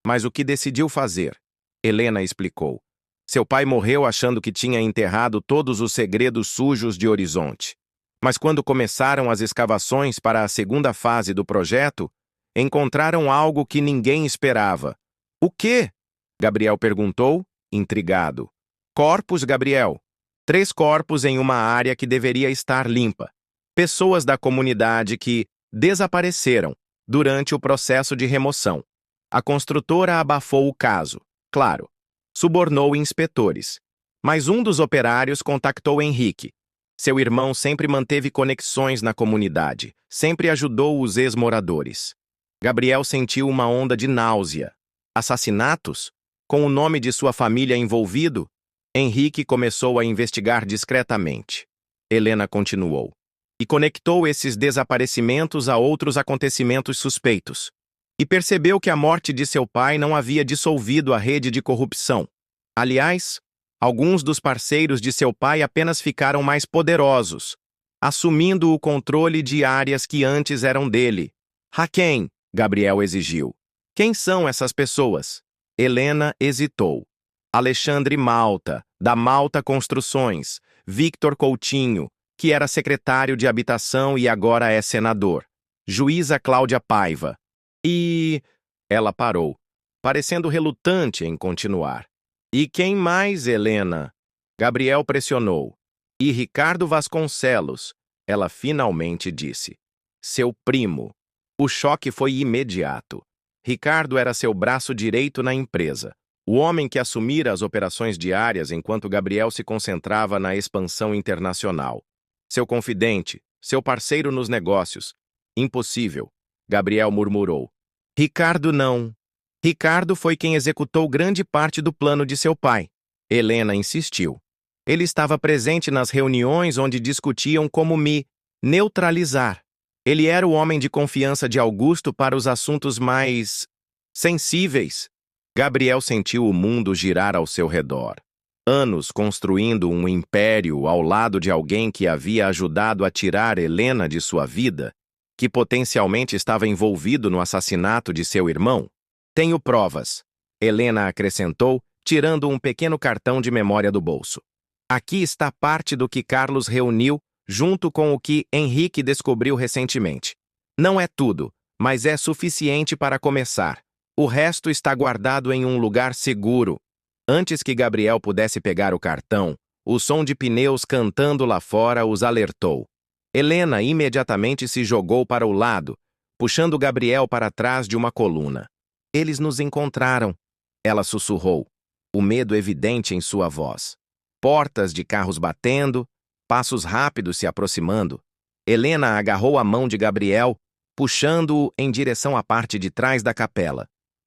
mas o que decidiu fazer. Helena explicou. Seu pai morreu achando que tinha enterrado todos os segredos sujos de Horizonte. Mas quando começaram as escavações para a segunda fase do projeto, encontraram algo que ninguém esperava. O quê? Gabriel perguntou, intrigado. Corpos, Gabriel. 3 corpos em uma área que deveria estar limpa. Pessoas da comunidade que desapareceram durante o processo de remoção. A construtora abafou o caso, claro. Subornou inspetores. Mas um dos operários contactou Henrique. Seu irmão sempre manteve conexões na comunidade, sempre ajudou os ex-moradores. Gabriel sentiu uma onda de náusea. Assassinatos? Com o nome de sua família envolvido? Henrique começou a investigar discretamente. Helena continuou. E conectou esses desaparecimentos a outros acontecimentos suspeitos. E percebeu que a morte de seu pai não havia dissolvido a rede de corrupção. Aliás, alguns dos parceiros de seu pai apenas ficaram mais poderosos, assumindo o controle de áreas que antes eram dele. Quem? Gabriel exigiu. Quem são essas pessoas? Helena hesitou. Alexandre Malta, da Malta Construções, Victor Coutinho, que era secretário de habitação e agora é senador, juíza Cláudia Paiva. E... Ela parou, parecendo relutante em continuar. E quem mais, Helena? Gabriel pressionou. E Ricardo Vasconcelos, ela finalmente disse. Seu primo. O choque foi imediato. Ricardo era seu braço direito na empresa, o homem que assumira as operações diárias enquanto Gabriel se concentrava na expansão internacional. Seu confidente, seu parceiro nos negócios. Impossível, Gabriel murmurou. Ricardo não. Ricardo foi quem executou grande parte do plano de seu pai. Helena insistiu. Ele estava presente nas reuniões onde discutiam como me neutralizar. Ele era o homem de confiança de Augusto para os assuntos mais sensíveis. Gabriel sentiu o mundo girar ao seu redor. Anos construindo um império ao lado de alguém que havia ajudado a tirar Helena de sua vida, que potencialmente estava envolvido no assassinato de seu irmão. Tenho provas, Helena acrescentou, tirando um pequeno cartão de memória do bolso. Aqui está parte do que Carlos reuniu, junto com o que Henrique descobriu recentemente. Não é tudo, mas é suficiente para começar. O resto está guardado em um lugar seguro. Antes que Gabriel pudesse pegar o cartão, o som de pneus cantando lá fora os alertou. Helena imediatamente se jogou para o lado, puxando Gabriel para trás de uma coluna. Eles nos encontraram, ela sussurrou, o medo evidente em sua voz. Portas de carros batendo, passos rápidos se aproximando. Helena agarrou a mão de Gabriel, puxando-o em direção à parte de trás da capela.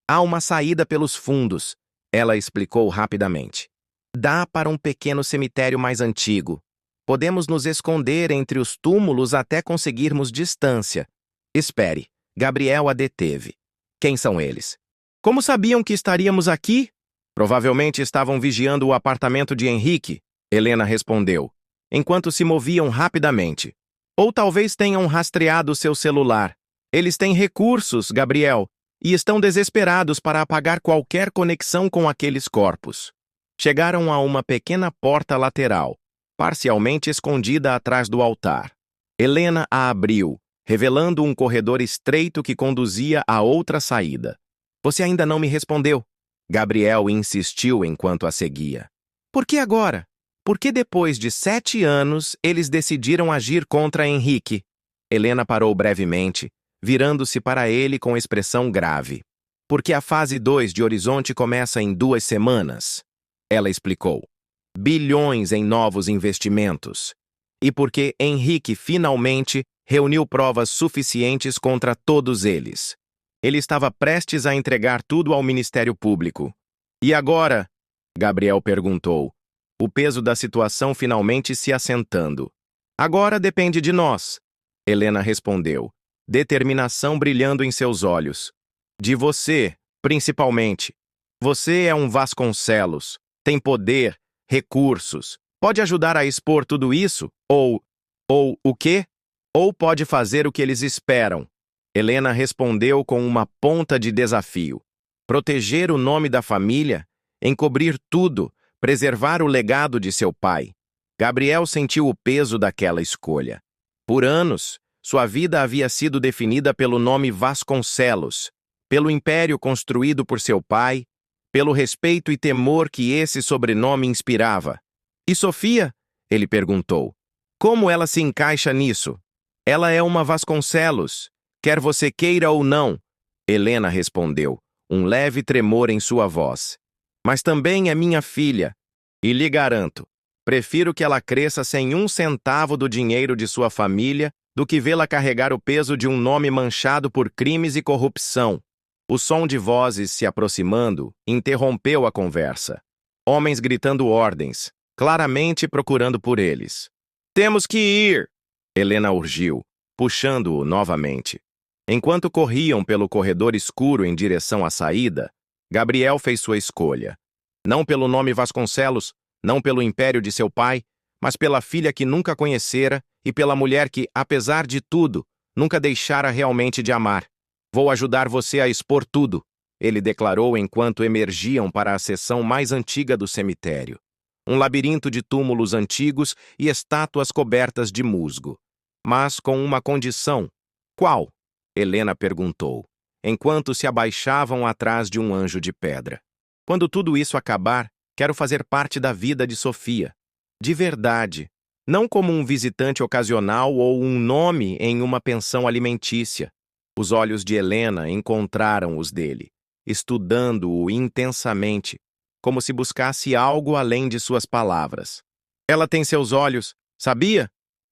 Há uma saída pelos fundos, ela explicou rapidamente. Dá para um pequeno cemitério mais antigo. Podemos nos esconder entre os túmulos até conseguirmos distância. Espere, Gabriel a deteve. Quem são eles? Como sabiam que estaríamos aqui? Provavelmente estavam vigiando o apartamento de Henrique, Helena respondeu, enquanto se moviam rapidamente. Ou talvez tenham rastreado seu celular. Eles têm recursos, Gabriel, e estão desesperados para apagar qualquer conexão com aqueles corpos. Chegaram a uma pequena porta lateral, parcialmente escondida atrás do altar. Helena a abriu, revelando um corredor estreito que conduzia a outra saída. Você ainda não me respondeu. Gabriel insistiu enquanto a seguia. Por que agora? Por que depois de 7 anos eles decidiram agir contra Henrique? Helena parou brevemente, virando-se para ele com expressão grave. Porque a fase 2 de Horizonte começa em 2 semanas. Ela explicou. Bilhões em novos investimentos. E porque Henrique finalmente reuniu provas suficientes contra todos eles. Ele estava prestes a entregar tudo ao Ministério Público. E agora, Gabriel perguntou, o peso da situação finalmente se assentando. Agora depende de nós, Helena respondeu, determinação brilhando em seus olhos. De você, principalmente. Você é um Vasconcelos, tem poder, recursos, pode ajudar a expor tudo isso? Ou o quê? Ou pode fazer o que eles esperam? Helena respondeu com uma ponta de desafio. Proteger o nome da família, encobrir tudo, preservar o legado de seu pai. Gabriel sentiu o peso daquela escolha. Por anos, sua vida havia sido definida pelo nome Vasconcelos, pelo império construído por seu pai, pelo respeito e temor que esse sobrenome inspirava. E Sofia? Ele perguntou. Como ela se encaixa nisso? Ela é uma Vasconcelos, quer você queira ou não. Helena respondeu, um leve tremor em sua voz. Mas também é minha filha, e lhe garanto, prefiro que ela cresça sem um centavo do dinheiro de sua família do que vê-la carregar o peso de um nome manchado por crimes e corrupção. O som de vozes se aproximando interrompeu a conversa. Homens gritando ordens, claramente procurando por eles. Temos que ir! Helena urgiu, puxando-o novamente. Enquanto corriam pelo corredor escuro em direção à saída, Gabriel fez sua escolha. Não pelo nome Vasconcelos, não pelo império de seu pai, mas pela filha que nunca conhecera e pela mulher que, apesar de tudo, nunca deixara realmente de amar. Vou ajudar você a expor tudo, ele declarou enquanto emergiam para a seção mais antiga do cemitério. Um labirinto de túmulos antigos e estátuas cobertas de musgo. Mas com uma condição. Qual? Helena perguntou, enquanto se abaixavam atrás de um anjo de pedra. Quando tudo isso acabar, quero fazer parte da vida de Sofia. De verdade. Não como um visitante ocasional ou um nome em uma pensão alimentícia. Os olhos de Helena encontraram os dele, estudando-o intensamente, como se buscasse algo além de suas palavras. Ela tem seus olhos, sabia?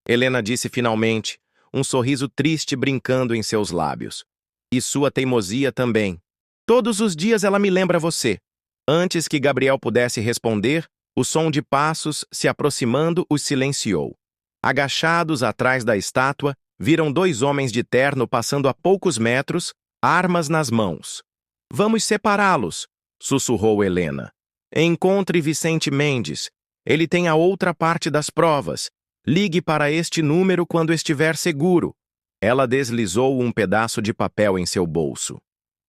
Helena disse finalmente, um sorriso triste brincando em seus lábios. E sua teimosia também. Todos os dias ela me lembra você. Antes que Gabriel pudesse responder, o som de passos se aproximando os silenciou. Agachados atrás da estátua, viram dois homens de terno passando a poucos metros, armas nas mãos. Vamos separá-los, sussurrou Helena. Encontre Vicente Mendes. Ele tem a outra parte das provas. Ligue para este número quando estiver seguro. Ela deslizou um pedaço de papel em seu bolso.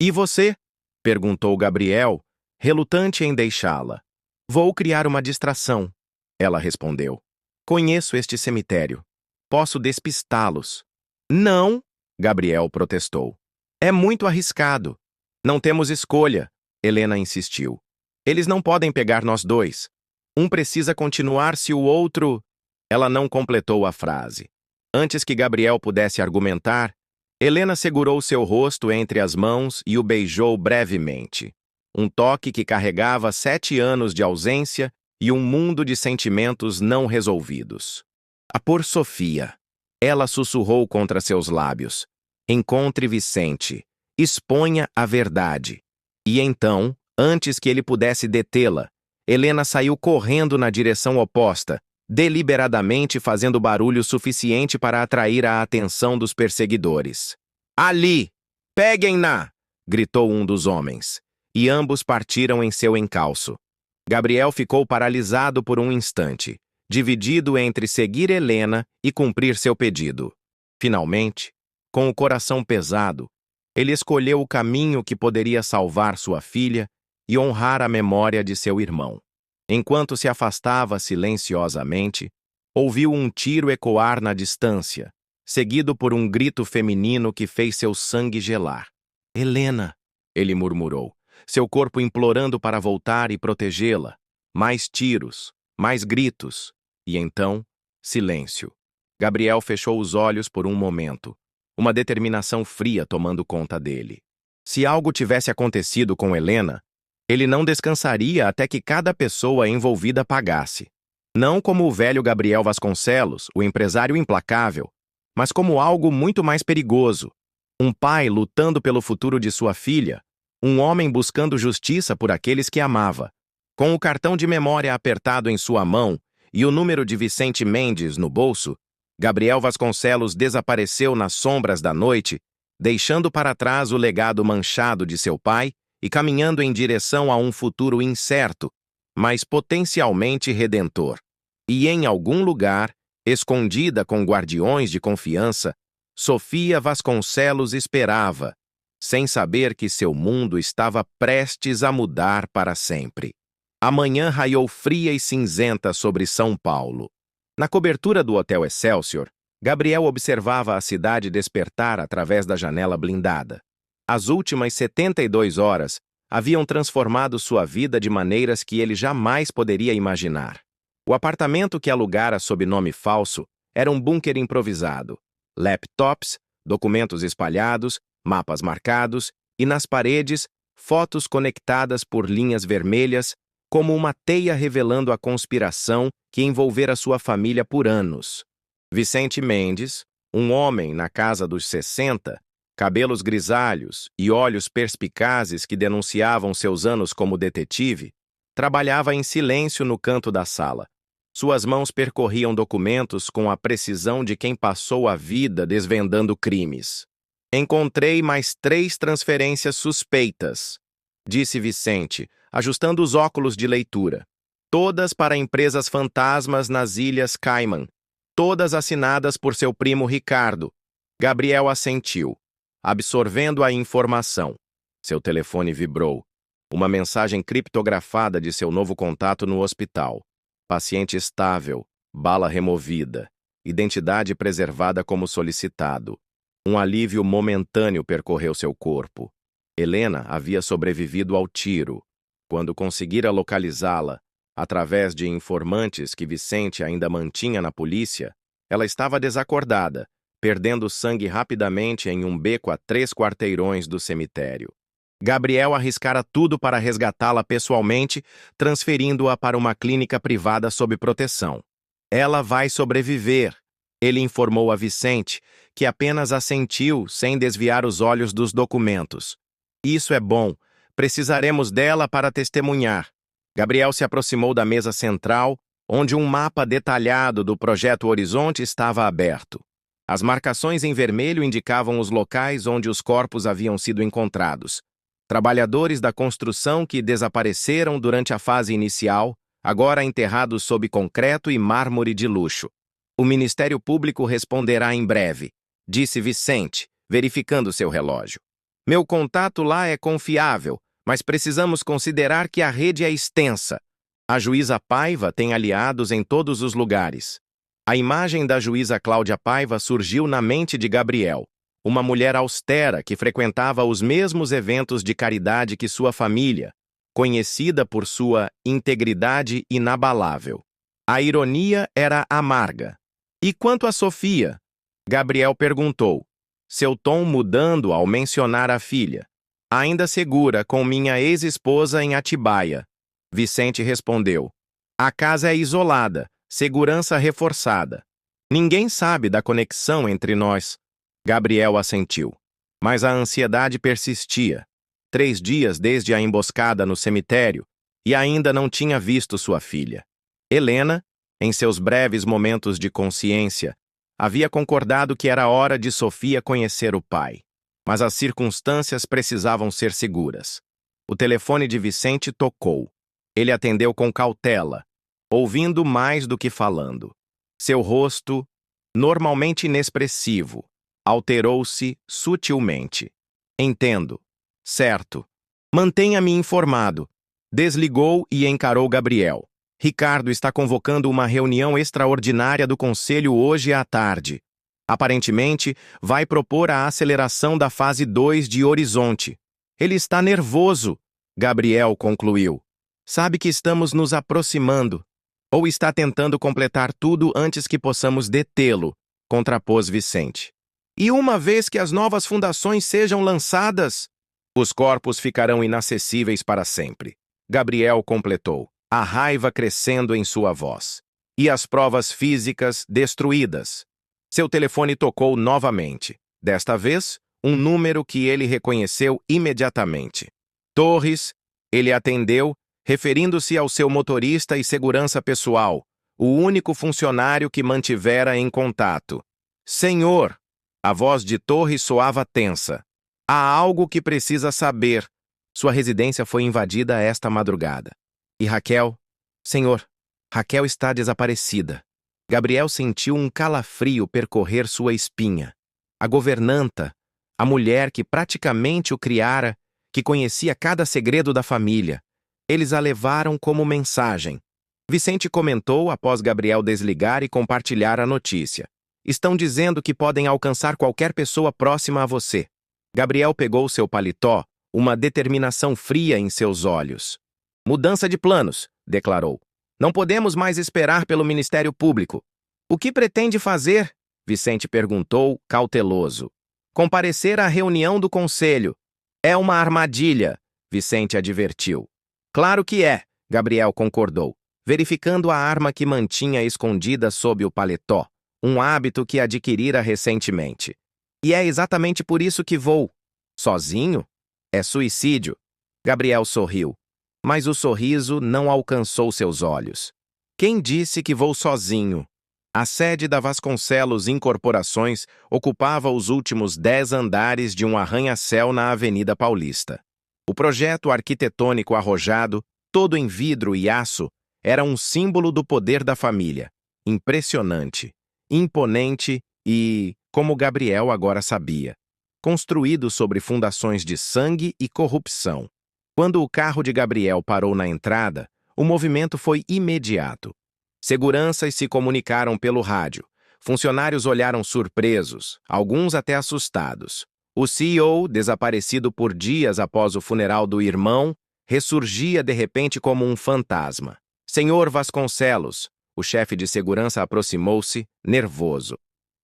E você? Perguntou Gabriel, relutante em deixá-la. Vou criar uma distração, ela respondeu. Conheço este cemitério. Posso despistá-los. Não, Gabriel protestou. É muito arriscado. Não temos escolha, Helena insistiu. Eles não podem pegar nós dois. Um precisa continuar se o outro... Ela não completou a frase. Antes que Gabriel pudesse argumentar, Helena segurou seu rosto entre as mãos e o beijou brevemente. Um toque que carregava 7 anos de ausência e um mundo de sentimentos não resolvidos. A por Sofia. Ela sussurrou contra seus lábios. Encontre Vicente. Exponha a verdade. E então, antes que ele pudesse detê-la, Helena saiu correndo na direção oposta, deliberadamente fazendo barulho suficiente para atrair a atenção dos perseguidores. Ali! Peguem-na! Gritou um dos homens, e ambos partiram em seu encalço. Gabriel ficou paralisado por um instante, dividido entre seguir Helena e cumprir seu pedido. Finalmente, com o coração pesado, ele escolheu o caminho que poderia salvar sua filha e honrar a memória de seu irmão. Enquanto se afastava silenciosamente, ouviu um tiro ecoar na distância, seguido por um grito feminino que fez seu sangue gelar. Helena, ele murmurou, seu corpo implorando para voltar e protegê-la. Mais tiros, mais gritos, e então, silêncio. Gabriel fechou os olhos por um momento, uma determinação fria tomando conta dele. Se algo tivesse acontecido com Helena, ele não descansaria até que cada pessoa envolvida pagasse. Não como o velho Gabriel Vasconcelos, o empresário implacável, mas como algo muito mais perigoso. Um pai lutando pelo futuro de sua filha, um homem buscando justiça por aqueles que amava. Com o cartão de memória apertado em sua mão e o número de Vicente Mendes no bolso, Gabriel Vasconcelos desapareceu nas sombras da noite, deixando para trás o legado manchado de seu pai e caminhando em direção a um futuro incerto, mas potencialmente redentor. E em algum lugar, escondida com guardiões de confiança, Sofia Vasconcelos esperava, sem saber que seu mundo estava prestes a mudar para sempre. A manhã raiou fria e cinzenta sobre São Paulo. Na cobertura do Hotel Excelsior, Gabriel observava a cidade despertar através da janela blindada. As últimas 72 horas haviam transformado sua vida de maneiras que ele jamais poderia imaginar. O apartamento que alugara sob nome falso era um bunker improvisado. Laptops, documentos espalhados, mapas marcados e, nas paredes, fotos conectadas por linhas vermelhas, como uma teia revelando a conspiração que envolvera sua família por anos. Vicente Mendes, um homem na casa dos 60, cabelos grisalhos e olhos perspicazes que denunciavam seus anos como detetive, trabalhava em silêncio no canto da sala. Suas mãos percorriam documentos com a precisão de quem passou a vida desvendando crimes. Encontrei mais 3 transferências suspeitas, disse Vicente, ajustando os óculos de leitura. Todas para empresas fantasmas nas Ilhas Cayman. Todas assinadas por seu primo Ricardo. Gabriel assentiu, absorvendo a informação. Seu telefone vibrou. Uma mensagem criptografada de seu novo contato no hospital. Paciente estável, bala removida, identidade preservada como solicitado. Um alívio momentâneo percorreu seu corpo. Helena havia sobrevivido ao tiro. Quando conseguira localizá-la, através de informantes que Vicente ainda mantinha na polícia, ela estava desacordada, perdendo sangue rapidamente em um beco a 3 quarteirões do cemitério. Gabriel arriscara tudo para resgatá-la pessoalmente, transferindo-a para uma clínica privada sob proteção. Ela vai sobreviver, ele informou a Vicente, que apenas assentiu sem desviar os olhos dos documentos. Isso é bom, precisaremos dela para testemunhar. Gabriel se aproximou da mesa central, onde um mapa detalhado do Projeto Horizonte estava aberto. As marcações em vermelho indicavam os locais onde os corpos haviam sido encontrados. Trabalhadores da construção que desapareceram durante a fase inicial, agora enterrados sob concreto e mármore de luxo. O Ministério Público responderá em breve, disse Vicente, verificando seu relógio. Meu contato lá é confiável, mas precisamos considerar que a rede é extensa. A juíza Paiva tem aliados em todos os lugares. A imagem da juíza Cláudia Paiva surgiu na mente de Gabriel, uma mulher austera que frequentava os mesmos eventos de caridade que sua família, conhecida por sua integridade inabalável. A ironia era amarga. E quanto a Sofia? Gabriel perguntou, seu tom mudando ao mencionar a filha. Ainda segura com minha ex-esposa em Atibaia. Vicente respondeu, a casa é isolada, segurança reforçada. Ninguém sabe da conexão entre nós. Gabriel assentiu, mas a ansiedade persistia. 3 dias desde a emboscada no cemitério e ainda não tinha visto sua filha. Helena, em seus breves momentos de consciência, havia concordado que era hora de Sofia conhecer o pai. Mas as circunstâncias precisavam ser seguras. O telefone de Vicente tocou. Ele atendeu com cautela, ouvindo mais do que falando. Seu rosto, normalmente inexpressivo, alterou-se sutilmente. Entendo. Certo. Mantenha-me informado. Desligou e encarou Gabriel. Ricardo está convocando uma reunião extraordinária do Conselho hoje à tarde. Aparentemente, vai propor a aceleração da fase 2 de Horizonte. Ele está nervoso, Gabriel concluiu. Sabe que estamos nos aproximando. Ou está tentando completar tudo antes que possamos detê-lo, contrapôs Vicente. E uma vez que as novas fundações sejam lançadas, os corpos ficarão inacessíveis para sempre. Gabriel completou, a raiva crescendo em sua voz. E as provas físicas destruídas. Seu telefone tocou novamente. Desta vez, um número que ele reconheceu imediatamente. Torres, ele atendeu referindo-se ao seu motorista e segurança pessoal, o único funcionário que mantivera em contato. Senhor! A voz de Torres soava tensa. Há algo que precisa saber. Sua residência foi invadida esta madrugada. E Raquel? Senhor, Raquel está desaparecida. Gabriel sentiu um calafrio percorrer sua espinha. A governanta, a mulher que praticamente o criara, que conhecia cada segredo da família. Eles a levaram como mensagem. Vicente comentou após Gabriel desligar e compartilhar a notícia. Estão dizendo que podem alcançar qualquer pessoa próxima a você. Gabriel pegou seu paletó, uma determinação fria em seus olhos. Mudança de planos, declarou. Não podemos mais esperar pelo Ministério Público. O que pretende fazer? Vicente perguntou, cauteloso. Comparecer à reunião do conselho. É uma armadilha, Vicente advertiu. Claro que é, Gabriel concordou, verificando a arma que mantinha escondida sob o paletó, um hábito que adquirira recentemente. E é exatamente por isso que vou. Sozinho? É suicídio. Gabriel sorriu, mas o sorriso não alcançou seus olhos. Quem disse que vou sozinho? A sede da Vasconcelos Incorporações ocupava os últimos 10 andares de um arranha-céu na Avenida Paulista. O projeto arquitetônico arrojado, todo em vidro e aço, era um símbolo do poder da família. Impressionante, imponente e, como Gabriel agora sabia, construído sobre fundações de sangue e corrupção. Quando o carro de Gabriel parou na entrada, o movimento foi imediato. Seguranças se comunicaram pelo rádio. Funcionários olharam surpresos, alguns até assustados. O CEO, desaparecido por dias após o funeral do irmão, ressurgia de repente como um fantasma. Senhor Vasconcelos, o chefe de segurança aproximou-se, nervoso.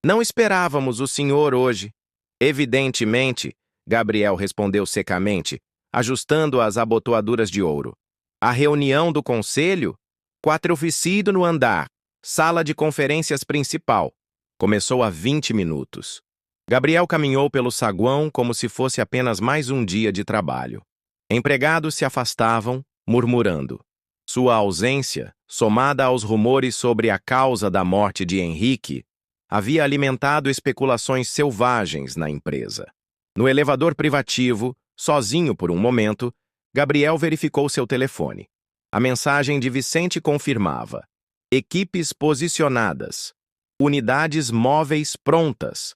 Não esperávamos o senhor hoje. Evidentemente, Gabriel respondeu secamente, ajustando as abotoaduras de ouro. A reunião do conselho? Quatrofícido no andar, sala de conferências principal. Começou há 20 minutos. Gabriel caminhou pelo saguão como se fosse apenas mais um dia de trabalho. Empregados se afastavam, murmurando. Sua ausência, somada aos rumores sobre a causa da morte de Henrique, havia alimentado especulações selvagens na empresa. No elevador privativo, sozinho por um momento, Gabriel verificou seu telefone. A mensagem de Vicente confirmava: equipes posicionadas, unidades móveis prontas.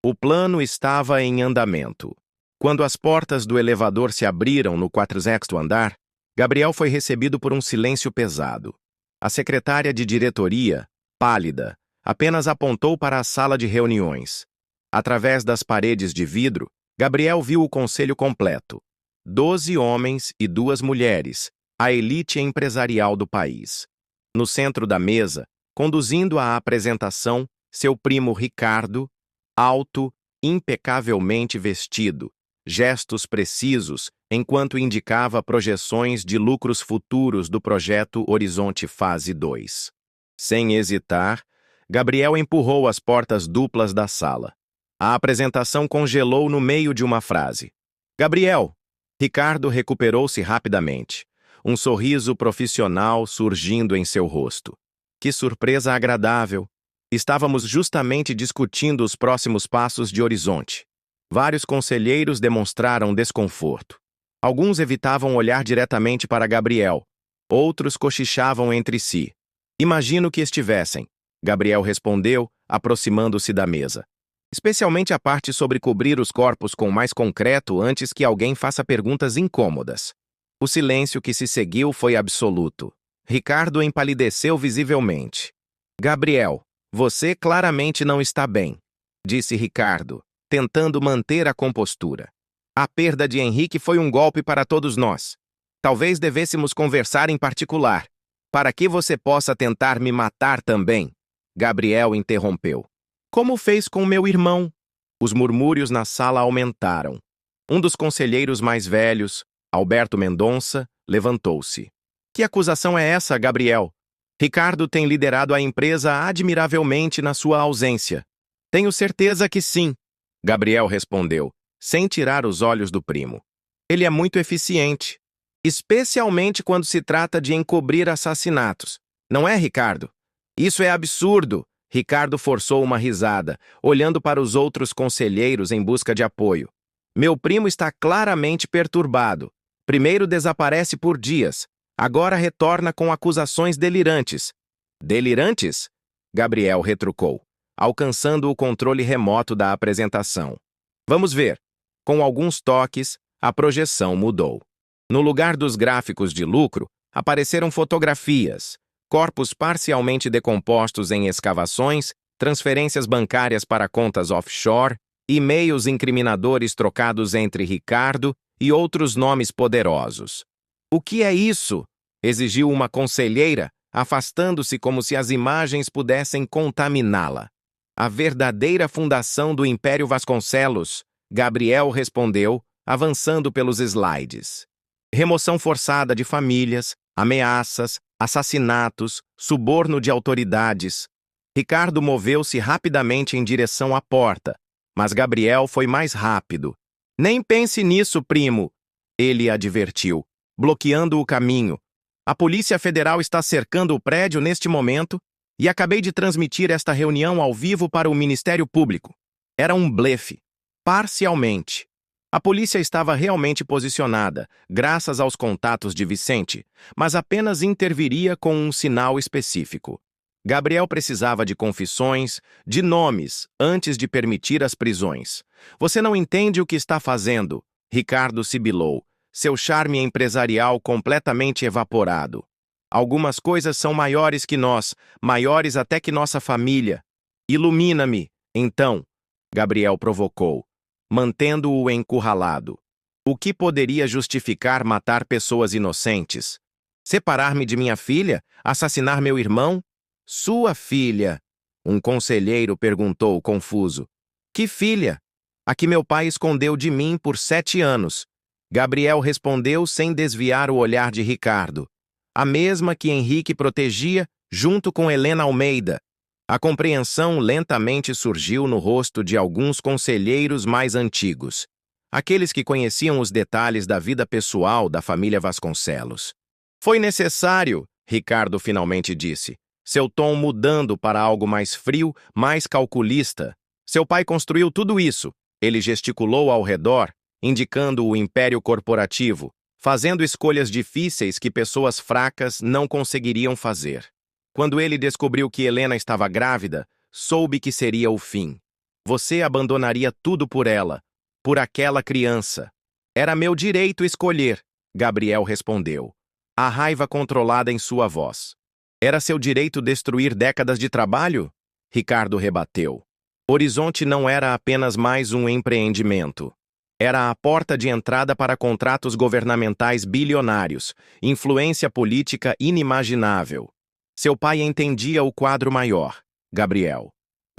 O plano estava em andamento. Quando as portas do elevador se abriram no 40º andar, Gabriel foi recebido por um silêncio pesado. A secretária de diretoria, pálida, apenas apontou para a sala de reuniões. Através das paredes de vidro, Gabriel viu o conselho completo. 12 homens e 2 mulheres, a elite empresarial do país. No centro da mesa, conduzindo a apresentação, seu primo Ricardo, alto, impecavelmente vestido, gestos precisos, enquanto indicava projeções de lucros futuros do projeto Horizonte Fase 2. Sem hesitar, Gabriel empurrou as portas duplas da sala. A apresentação congelou no meio de uma frase. Gabriel! Ricardo recuperou-se rapidamente. Um sorriso profissional surgindo em seu rosto. Que surpresa agradável! Estávamos justamente discutindo os próximos passos de Horizonte. Vários conselheiros demonstraram desconforto. Alguns evitavam olhar diretamente para Gabriel. Outros cochichavam entre si. Imagino que estivessem, Gabriel respondeu, aproximando-se da mesa. Especialmente a parte sobre cobrir os corpos com mais concreto antes que alguém faça perguntas incômodas. O silêncio que se seguiu foi absoluto. Ricardo empalideceu visivelmente. Gabriel, você claramente não está bem, disse Ricardo, tentando manter a compostura. A perda de Henrique foi um golpe para todos nós. Talvez devêssemos conversar em particular, para que você possa tentar me matar também. Gabriel interrompeu. Como fez com meu irmão? Os murmúrios na sala aumentaram. Um dos conselheiros mais velhos, Alberto Mendonça, levantou-se. Que acusação é essa, Gabriel? Ricardo tem liderado a empresa admiravelmente na sua ausência. Tenho certeza que sim, Gabriel respondeu, sem tirar os olhos do primo. Ele é muito eficiente. Especialmente quando se trata de encobrir assassinatos. Não é, Ricardo? Isso é absurdo. Ricardo forçou uma risada, olhando para os outros conselheiros em busca de apoio. Meu primo está claramente perturbado. Primeiro desaparece por dias, agora retorna com acusações delirantes. Delirantes? Gabriel retrucou, alcançando o controle remoto da apresentação. Vamos ver. Com alguns toques, a projeção mudou. No lugar dos gráficos de lucro, apareceram fotografias, corpos parcialmente decompostos em escavações, transferências bancárias para contas offshore, e-mails incriminadores trocados entre Ricardo e outros nomes poderosos. O que é isso? Exigiu uma conselheira, afastando-se como se as imagens pudessem contaminá-la. A verdadeira fundação do Império Vasconcelos, Gabriel respondeu, avançando pelos slides. Remoção forçada de famílias, ameaças, assassinatos, suborno de autoridades. Ricardo moveu-se rapidamente em direção à porta, mas Gabriel foi mais rápido. Nem pense nisso, primo, ele advertiu, bloqueando o caminho. A Polícia Federal está cercando o prédio neste momento e acabei de transmitir esta reunião ao vivo para o Ministério Público. Era um blefe. Parcialmente. A polícia estava realmente posicionada, graças aos contatos de Vicente, mas apenas interviria com um sinal específico. Gabriel precisava de confissões, de nomes, antes de permitir as prisões. Você não entende o que está fazendo, Ricardo sibilou, seu charme empresarial completamente evaporado. Algumas coisas são maiores que nós, maiores até que nossa família. Ilumina-me, então, Gabriel provocou, mantendo-o encurralado. O que poderia justificar matar pessoas inocentes? Separar-me de minha filha? Assassinar meu irmão? Sua filha? Um conselheiro perguntou, confuso. Que filha? A que meu pai escondeu de mim por 7 anos. Gabriel respondeu sem desviar o olhar de Ricardo. A mesma que Henrique protegia, junto com Helena Almeida. A compreensão lentamente surgiu no rosto de alguns conselheiros mais antigos, aqueles que conheciam os detalhes da vida pessoal da família Vasconcelos. Foi necessário, Ricardo finalmente disse, seu tom mudando para algo mais frio, mais calculista. Seu pai construiu tudo isso. Ele gesticulou ao redor, indicando o império corporativo, fazendo escolhas difíceis que pessoas fracas não conseguiriam fazer. Quando ele descobriu que Helena estava grávida, soube que seria o fim. Você abandonaria tudo por ela, por aquela criança. Era meu direito escolher, Gabriel respondeu, a raiva controlada em sua voz. Era seu direito destruir décadas de trabalho? Ricardo rebateu. Horizonte não era apenas mais um empreendimento. Era a porta de entrada para contratos governamentais bilionários, influência política inimaginável. Seu pai entendia o quadro maior, Gabriel.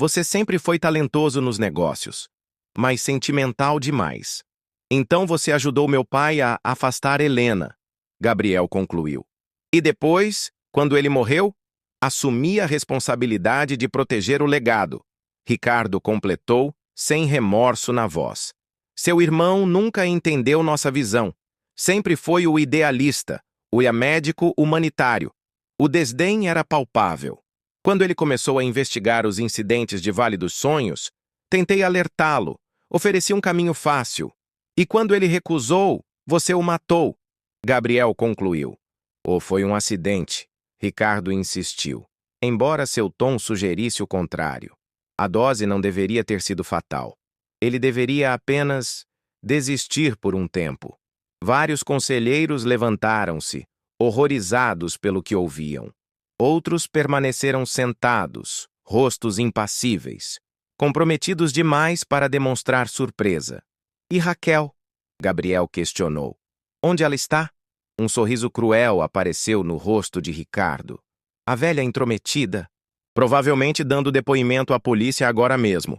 Você sempre foi talentoso nos negócios, mas sentimental demais. Então você ajudou meu pai a afastar Helena, Gabriel concluiu. E depois, quando ele morreu, assumi a responsabilidade de proteger o legado. Ricardo completou, sem remorso na voz. Seu irmão nunca entendeu nossa visão. Sempre foi o idealista, o médico humanitário. O desdém era palpável. Quando ele começou a investigar os incidentes de Vale dos Sonhos, tentei alertá-lo, ofereci um caminho fácil. E quando ele recusou, você o matou. Gabriel concluiu. Ou foi um acidente? Ricardo insistiu, embora seu tom sugerisse o contrário. A dose não deveria ter sido fatal. Ele deveria apenas desistir por um tempo. Vários conselheiros levantaram-se, horrorizados pelo que ouviam. Outros permaneceram sentados, rostos impassíveis, comprometidos demais para demonstrar surpresa. E Raquel? Gabriel questionou. Onde ela está? Um sorriso cruel apareceu no rosto de Ricardo. A velha intrometida, provavelmente dando depoimento à polícia agora mesmo.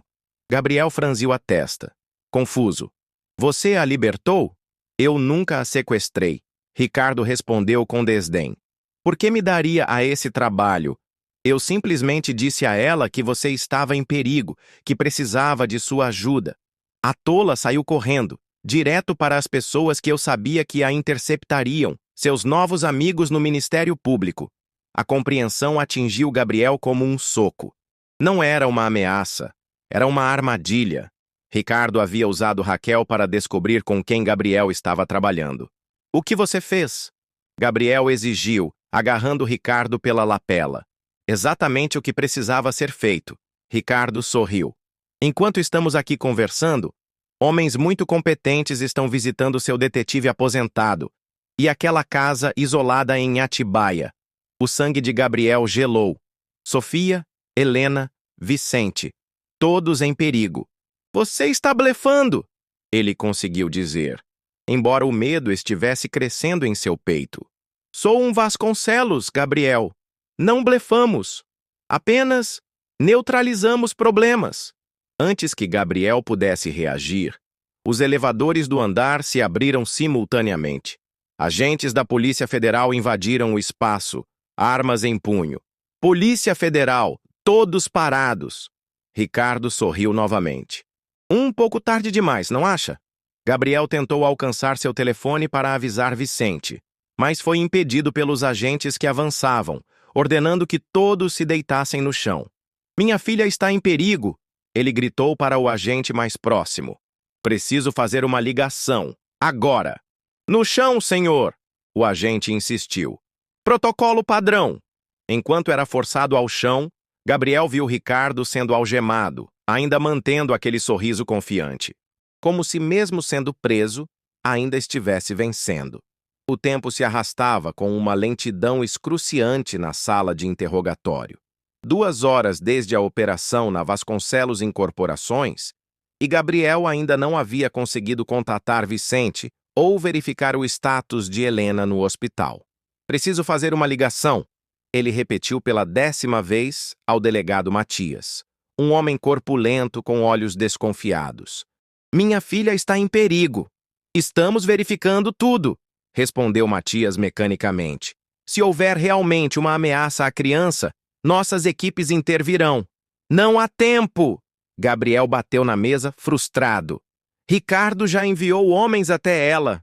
Gabriel franziu a testa, confuso. Você a libertou? Eu nunca a sequestrei. Ricardo respondeu com desdém. Por que me daria a esse trabalho? Eu simplesmente disse a ela que você estava em perigo, que precisava de sua ajuda. A tola saiu correndo, direto para as pessoas que eu sabia que a interceptariam, seus novos amigos no Ministério Público. A compreensão atingiu Gabriel como um soco. Não era uma ameaça, era uma armadilha. Ricardo havia usado Raquel para descobrir com quem Gabriel estava trabalhando. O que você fez? Gabriel exigiu, agarrando Ricardo pela lapela. Exatamente o que precisava ser feito. Ricardo sorriu. Enquanto estamos aqui conversando, homens muito competentes estão visitando seu detetive aposentado e aquela casa isolada em Atibaia. O sangue de Gabriel gelou. Sofia, Helena, Vicente, todos em perigo. Você está blefando, ele conseguiu dizer, embora o medo estivesse crescendo em seu peito. Sou um Vasconcelos, Gabriel. Não blefamos. Apenas neutralizamos problemas. Antes que Gabriel pudesse reagir, os elevadores do andar se abriram simultaneamente. Agentes da Polícia Federal invadiram o espaço, armas em punho. Polícia Federal, todos parados. Ricardo sorriu novamente. Um pouco tarde demais, não acha? Gabriel tentou alcançar seu telefone para avisar Vicente, mas foi impedido pelos agentes que avançavam, ordenando que todos se deitassem no chão. Minha filha está em perigo, ele gritou para o agente mais próximo. Preciso fazer uma ligação, agora. No chão, senhor, o agente insistiu. Protocolo padrão. Enquanto era forçado ao chão, Gabriel viu Ricardo sendo algemado, ainda mantendo aquele sorriso confiante. Como se mesmo sendo preso, ainda estivesse vencendo. O tempo se arrastava com uma lentidão excruciante na sala de interrogatório. 2 horas desde a operação na Vasconcelos Incorporações, e Gabriel ainda não havia conseguido contatar Vicente ou verificar o status de Helena no hospital. Preciso fazer uma ligação, ele repetiu pela 10ª vez ao delegado Matias, um homem corpulento com olhos desconfiados. Minha filha está em perigo. Estamos verificando tudo, respondeu Matias mecanicamente. Se houver realmente uma ameaça à criança, nossas equipes intervirão. Não há tempo! Gabriel bateu na mesa, frustrado. Ricardo já enviou homens até ela.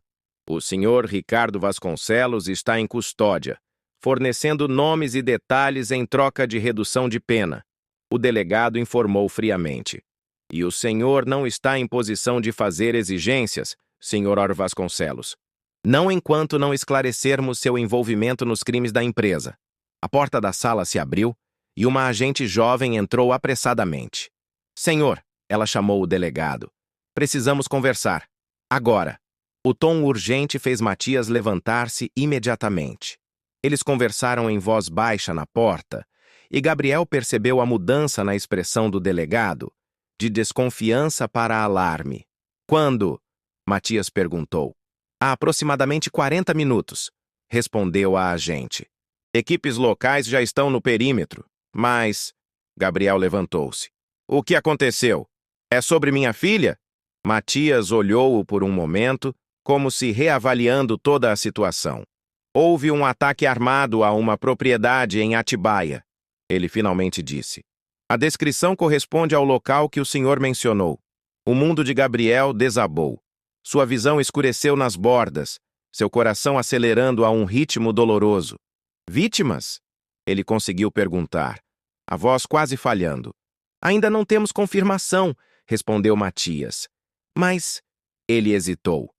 O senhor Ricardo Vasconcelos está em custódia, fornecendo nomes e detalhes em troca de redução de pena. O delegado informou friamente. E o senhor não está em posição de fazer exigências, senhor Vasconcelos. Não enquanto não esclarecermos seu envolvimento nos crimes da empresa. A porta da sala se abriu e uma agente jovem entrou apressadamente. Senhor, ela chamou o delegado. Precisamos conversar. Agora. O tom urgente fez Matias levantar-se imediatamente. Eles conversaram em voz baixa na porta e Gabriel percebeu a mudança na expressão do delegado, de desconfiança para alarme. Quando? Matias perguntou. Há aproximadamente 40 minutos, respondeu a agente. Equipes locais já estão no perímetro, mas... Gabriel levantou-se. O que aconteceu? É sobre minha filha? Matias olhou-o por um momento, como se reavaliando toda a situação. Houve um ataque armado a uma propriedade em Atibaia, ele finalmente disse. A descrição corresponde ao local que o senhor mencionou. O mundo de Gabriel desabou. Sua visão escureceu nas bordas, seu coração acelerando a um ritmo doloroso. Vítimas? Ele conseguiu perguntar, a voz quase falhando. Ainda não temos confirmação, respondeu Matias. Mas... Ele hesitou.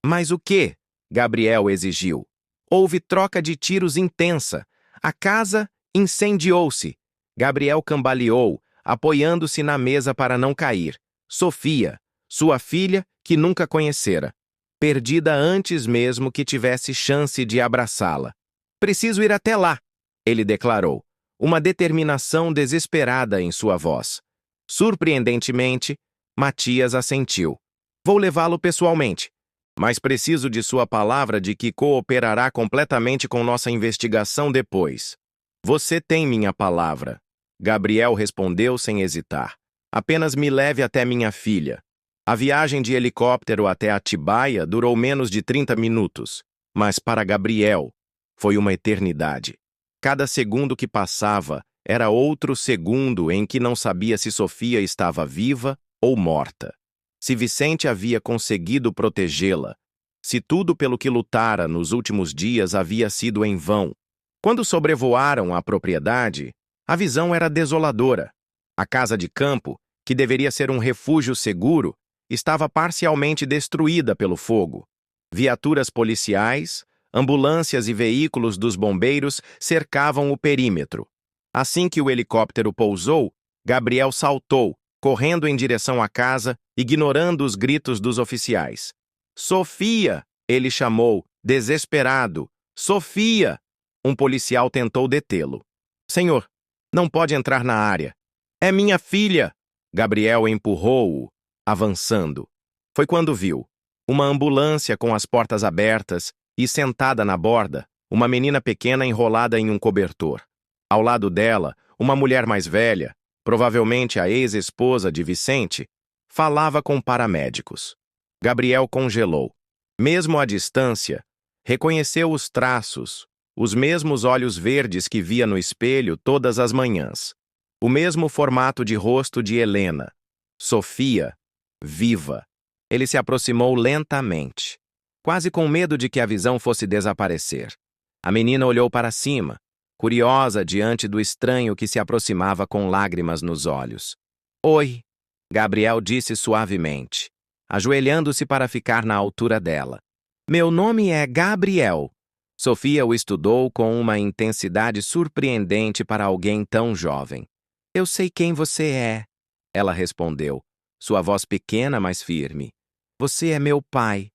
Mas o quê? Gabriel exigiu. Houve troca de tiros intensa. A casa incendiou-se. Gabriel cambaleou, apoiando-se na mesa para não cair. Sofia, sua filha, que nunca conhecera. Perdida antes mesmo que tivesse chance de abraçá-la. Preciso ir até lá, ele declarou, uma determinação desesperada em sua voz. Surpreendentemente, Matias assentiu. Vou levá-lo pessoalmente, mas preciso de sua palavra de que cooperará completamente com nossa investigação depois. Você tem minha palavra. Gabriel respondeu sem hesitar. Apenas me leve até minha filha. A viagem de helicóptero até Atibaia durou menos de 30 minutos, mas para Gabriel foi uma eternidade. Cada segundo que passava era outro segundo em que não sabia se Sofia estava viva ou morta. Se Vicente havia conseguido protegê-la, se tudo pelo que lutara nos últimos dias havia sido em vão. Quando sobrevoaram a propriedade, a visão era desoladora. A casa de campo, que deveria ser um refúgio seguro, estava parcialmente destruída pelo fogo. Viaturas policiais, ambulâncias e veículos dos bombeiros cercavam o perímetro. Assim que o helicóptero pousou, Gabriel saltou, correndo em direção à casa, ignorando os gritos dos oficiais. "Sofia!" ele chamou, desesperado. "Sofia!" Um policial tentou detê-lo. "Senhor, não pode entrar na área. É minha filha!" Gabriel empurrou-o, avançando. Foi quando viu uma ambulância com as portas abertas e, sentada na borda, uma menina pequena enrolada em um cobertor. Ao lado dela, uma mulher mais velha, provavelmente a ex-esposa de Vicente, falava com paramédicos. Gabriel congelou. Mesmo à distância, reconheceu os traços, os mesmos olhos verdes que via no espelho todas as manhãs. O mesmo formato de rosto de Helena. Sofia, viva. Ele se aproximou lentamente, quase com medo de que a visão fosse desaparecer. A menina olhou para cima, curiosa diante do estranho que se aproximava com lágrimas nos olhos. "Oi", Gabriel disse suavemente, ajoelhando-se para ficar na altura dela. "Meu nome é Gabriel." Sofia o estudou com uma intensidade surpreendente para alguém tão jovem. "Eu sei quem você é", ela respondeu, sua voz pequena, mas firme. "Você é meu pai.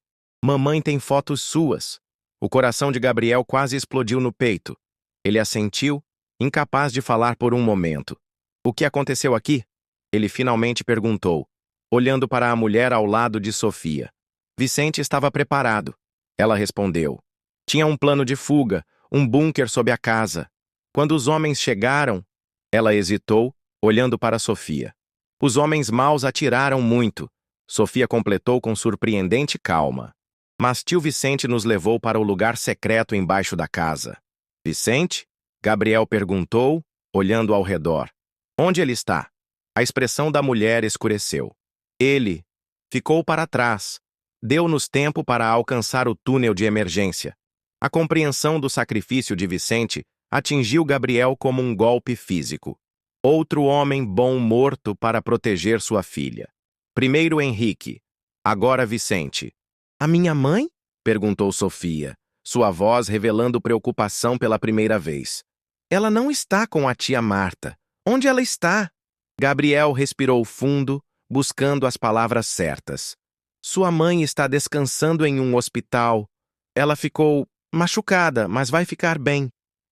Mamãe tem fotos suas." O coração de Gabriel quase explodiu no peito. Ele assentiu, incapaz de falar por um momento. "O que aconteceu aqui?" Ele finalmente perguntou, olhando para a mulher ao lado de Sofia. Vicente estava preparado. Ela respondeu. Tinha um plano de fuga, um bunker sob a casa. Quando os homens chegaram, ela hesitou, olhando para Sofia. "Os homens maus atiraram muito", Sofia completou com surpreendente calma. "Mas tio Vicente nos levou para o lugar secreto embaixo da casa." "Vicente?" Gabriel perguntou, olhando ao redor. "Onde ele está?" A expressão da mulher escureceu. "Ele ficou para trás. Deu-nos tempo para alcançar o túnel de emergência." A compreensão do sacrifício de Vicente atingiu Gabriel como um golpe físico. Outro homem bom morto para proteger sua filha. Primeiro Henrique, agora Vicente. "A minha mãe?" perguntou Sofia, sua voz revelando preocupação pela primeira vez. "Ela não está com a tia Marta. Onde ela está?" Gabriel respirou fundo, buscando as palavras certas. "Sua mãe está descansando em um hospital. Ela ficou machucada, mas vai ficar bem."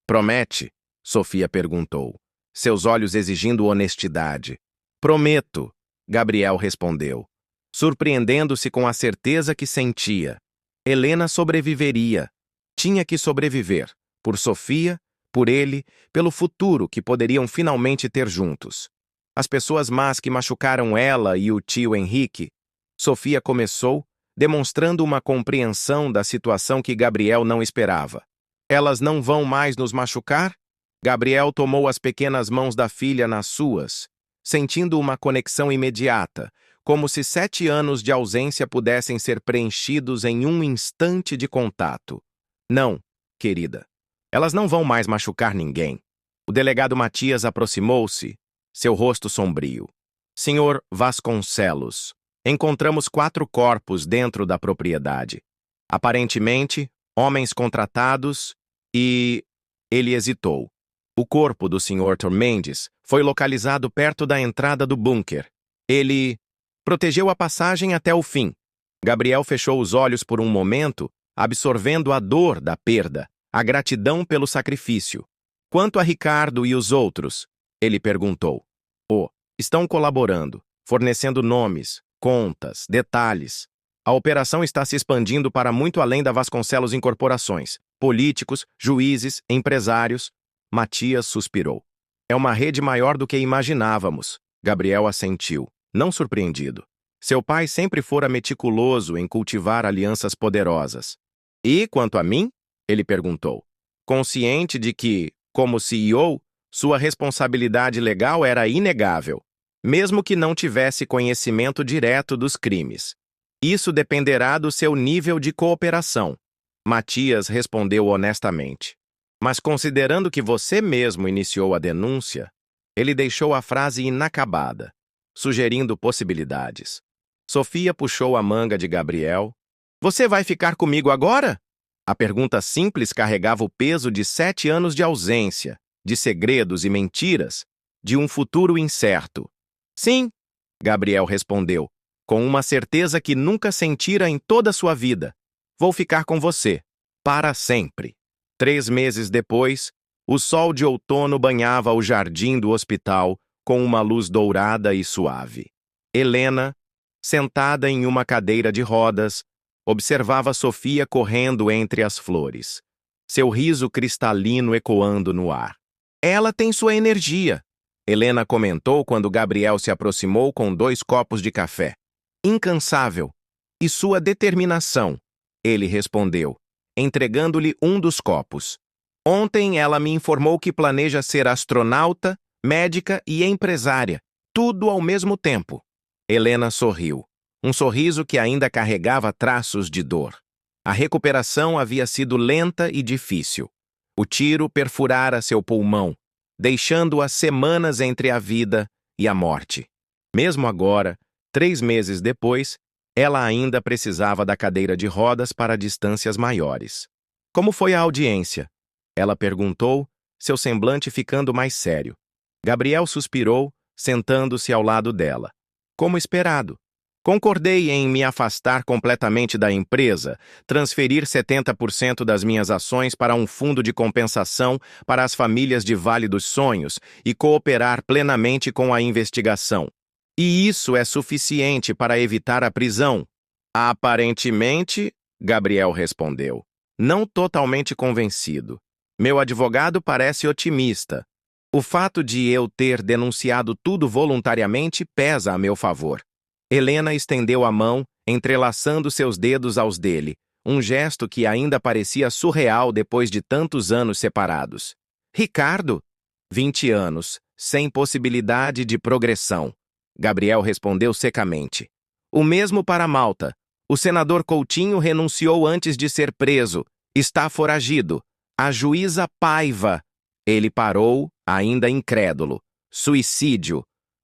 "Promete?" Sofia perguntou, seus olhos exigindo honestidade. "Prometo", Gabriel respondeu, surpreendendo-se com a certeza que sentia. Helena sobreviveria. Tinha que sobreviver, por Sofia, por ele, pelo futuro que poderiam finalmente ter juntos. As pessoas más que machucaram ela e o tio Henrique. Sofia começou, demonstrando uma compreensão da situação que Gabriel não esperava. "Elas não vão mais nos machucar?" Gabriel tomou as pequenas mãos da filha nas suas, sentindo uma conexão imediata, como se 7 anos de ausência pudessem ser preenchidos em um instante de contato. "Não, querida. Elas não vão mais machucar ninguém." O delegado Matias aproximou-se, seu rosto sombrio. "Senhor Vasconcelos, encontramos 4 corpos dentro da propriedade. Aparentemente, homens contratados e..." Ele hesitou. "O corpo do Sr. Mendes foi localizado perto da entrada do bunker. Ele protegeu a passagem até o fim." Gabriel fechou os olhos por um momento, absorvendo a dor da perda, a gratidão pelo sacrifício. "Quanto a Ricardo e os outros?" ele perguntou. Estão colaborando, fornecendo nomes, contas, detalhes. A operação está se expandindo para muito além da Vasconcelos Incorporações. Políticos, juízes, empresários." Matias suspirou. "É uma rede maior do que imaginávamos." Gabriel assentiu, não surpreendido. Seu pai sempre fora meticuloso em cultivar alianças poderosas. "E, quanto a mim?" ele perguntou, consciente de que, como CEO, sua responsabilidade legal era inegável. mesmo que não tivesse conhecimento direto dos crimes. Isso dependerá do seu nível de cooperação. Matias respondeu honestamente. Mas considerando que você mesmo iniciou a denúncia, ele deixou a frase inacabada, sugerindo possibilidades. Sofia puxou a manga de Gabriel. Você vai ficar comigo agora? A pergunta simples carregava o peso de 7 anos de ausência, de segredos e mentiras, de um futuro incerto. Sim, Gabriel respondeu, com uma certeza que nunca sentira em toda sua vida. Vou ficar com você, para sempre. 3 meses depois, o sol de outono banhava o jardim do hospital com uma luz dourada e suave. Helena, sentada em uma cadeira de rodas, observava Sofia correndo entre as flores, seu riso cristalino ecoando no ar. Ela tem sua energia, Helena comentou quando Gabriel se aproximou com 2 copos de café. Incansável. E sua determinação, ele respondeu, entregando-lhe um dos copos. Ontem ela me informou que planeja ser astronauta, médica e empresária, tudo ao mesmo tempo. Helena sorriu, um sorriso que ainda carregava traços de dor. A recuperação havia sido lenta e difícil. O tiro perfurara seu pulmão, deixando-a semanas entre a vida e a morte. Mesmo agora, 3 meses depois, ela ainda precisava da cadeira de rodas para distâncias maiores. Como foi a audiência? Ela perguntou, seu semblante ficando mais sério. Gabriel suspirou, sentando-se ao lado dela. Como esperado. Concordei em me afastar completamente da empresa, transferir 70% das minhas ações para um fundo de compensação para as famílias de Vale dos Sonhos e cooperar plenamente com a investigação. E isso é suficiente para evitar a prisão? Aparentemente, Gabriel respondeu, não totalmente convencido. Meu advogado parece otimista. O fato de eu ter denunciado tudo voluntariamente pesa a meu favor. Helena estendeu a mão, entrelaçando seus dedos aos dele, um gesto que ainda parecia surreal depois de tantos anos separados. Ricardo? 20 anos, sem possibilidade de progressão. Gabriel respondeu secamente. O mesmo para Malta. O senador Coutinho renunciou antes de ser preso. Está foragido. A juíza Paiva. Ele parou, ainda incrédulo. Suicídio.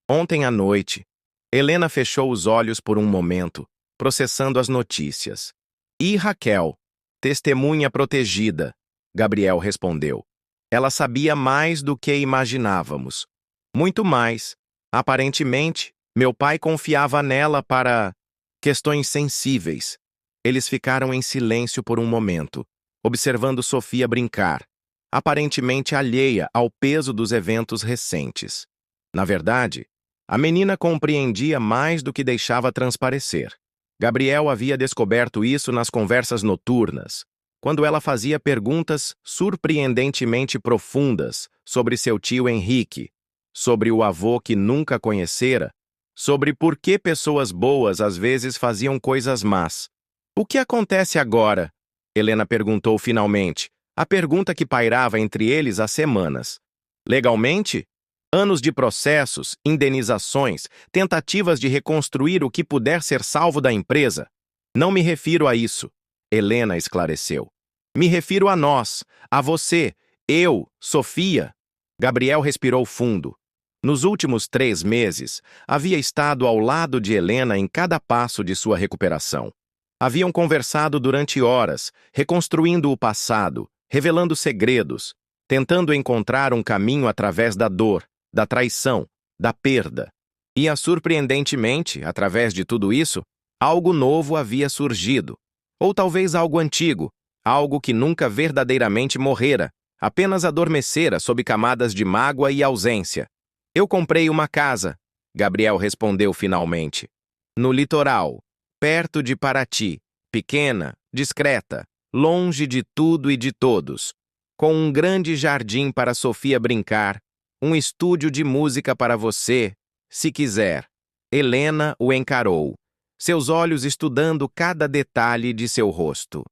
Ontem à noite. Helena fechou os olhos por um momento, processando as notícias. E Raquel? Testemunha protegida. Gabriel respondeu. Ela sabia mais do que imaginávamos. Muito mais. Aparentemente, meu pai confiava nela para questões sensíveis. Eles ficaram em silêncio por um momento, observando Sofia brincar, aparentemente alheia ao peso dos eventos recentes. Na verdade, a menina compreendia mais do que deixava transparecer. Gabriel havia descoberto isso nas conversas noturnas, quando ela fazia perguntas surpreendentemente profundas sobre seu tio Henrique, sobre o avô que nunca conhecera, sobre por que pessoas boas às vezes faziam coisas más. O que acontece agora? Helena perguntou finalmente, a pergunta que pairava entre eles há semanas. Legalmente? Anos de processos, indenizações, tentativas de reconstruir o que puder ser salvo da empresa. Não me refiro a isso, Helena esclareceu. Me refiro a nós, a você, eu, Sofia. Gabriel respirou fundo. Nos últimos 3 meses, havia estado ao lado de Helena em cada passo de sua recuperação. Haviam conversado durante horas, reconstruindo o passado, revelando segredos, tentando encontrar um caminho através da dor, da traição, da perda. E, surpreendentemente, através de tudo isso, algo novo havia surgido. Ou talvez algo antigo, algo que nunca verdadeiramente morrera, apenas adormecera sob camadas de mágoa e ausência. Eu comprei uma casa, Gabriel respondeu finalmente. No litoral, perto de Paraty, pequena, discreta, longe de tudo e de todos, com um grande jardim para Sofia brincar, um estúdio de música para você, se quiser. Helena o encarou, seus olhos estudando cada detalhe de seu rosto.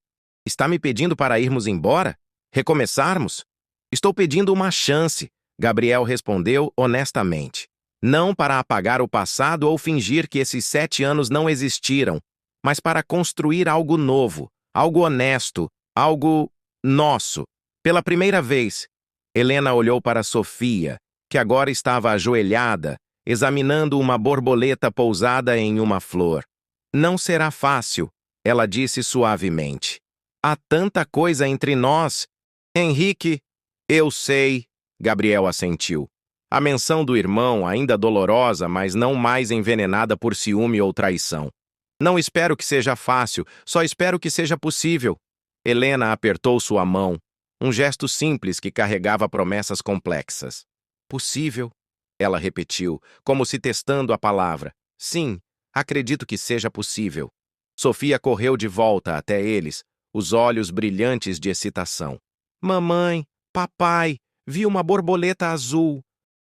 Está me pedindo para irmos embora? Recomeçarmos? Estou pedindo uma chance, Gabriel respondeu honestamente. Não para apagar o passado ou fingir que esses 7 anos não existiram, mas para construir algo novo, algo honesto, algo nosso. Pela primeira vez, Helena olhou para Sofia, que agora estava ajoelhada, examinando uma borboleta pousada em uma flor. Não será fácil, ela disse suavemente. Há tanta coisa entre nós. Henrique, eu sei, Gabriel assentiu. A menção do irmão, ainda dolorosa, mas não mais envenenada por ciúme ou traição. Não espero que seja fácil, só espero que seja possível. Helena apertou sua mão, um gesto simples que carregava promessas complexas. Possível, ela repetiu, como se testando a palavra. Sim, acredito que seja possível. Sofia correu de volta até eles, os olhos brilhantes de excitação. Mamãe, papai, vi uma borboleta azul.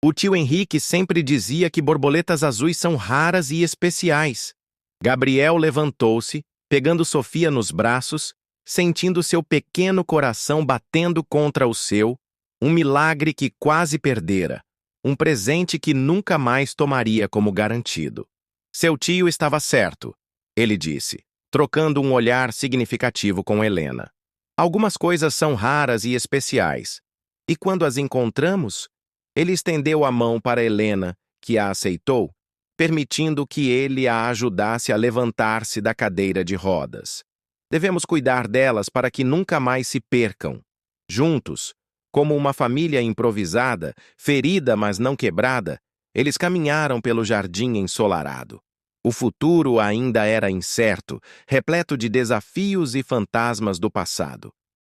O tio Henrique sempre dizia que borboletas azuis são raras e especiais. Gabriel levantou-se, pegando Sofia nos braços, sentindo seu pequeno coração batendo contra o seu, um milagre que quase perdera, um presente que nunca mais tomaria como garantido. Seu tio estava certo, ele disse, trocando um olhar significativo com Helena. Algumas coisas são raras e especiais, e quando as encontramos, ele estendeu a mão para Helena, que a aceitou, permitindo que ele a ajudasse a levantar-se da cadeira de rodas. Devemos cuidar delas para que nunca mais se percam. Juntos, como uma família improvisada, ferida mas não quebrada, eles caminharam pelo jardim ensolarado. O futuro ainda era incerto, repleto de desafios e fantasmas do passado.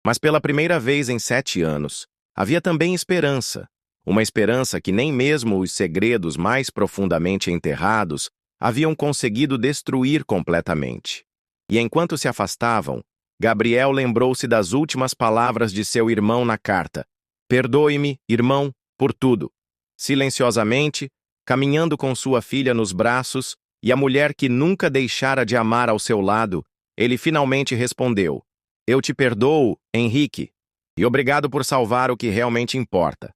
Mas pela primeira vez em 7 anos, havia também esperança. Uma esperança que nem mesmo os segredos mais profundamente enterrados haviam conseguido destruir completamente. E enquanto se afastavam, Gabriel lembrou-se das últimas palavras de seu irmão na carta. Perdoe-me, irmão, por tudo. Silenciosamente, caminhando com sua filha nos braços e a mulher que nunca deixara de amar ao seu lado, ele finalmente respondeu: Eu te perdoo, Henrique, e obrigado por salvar o que realmente importa.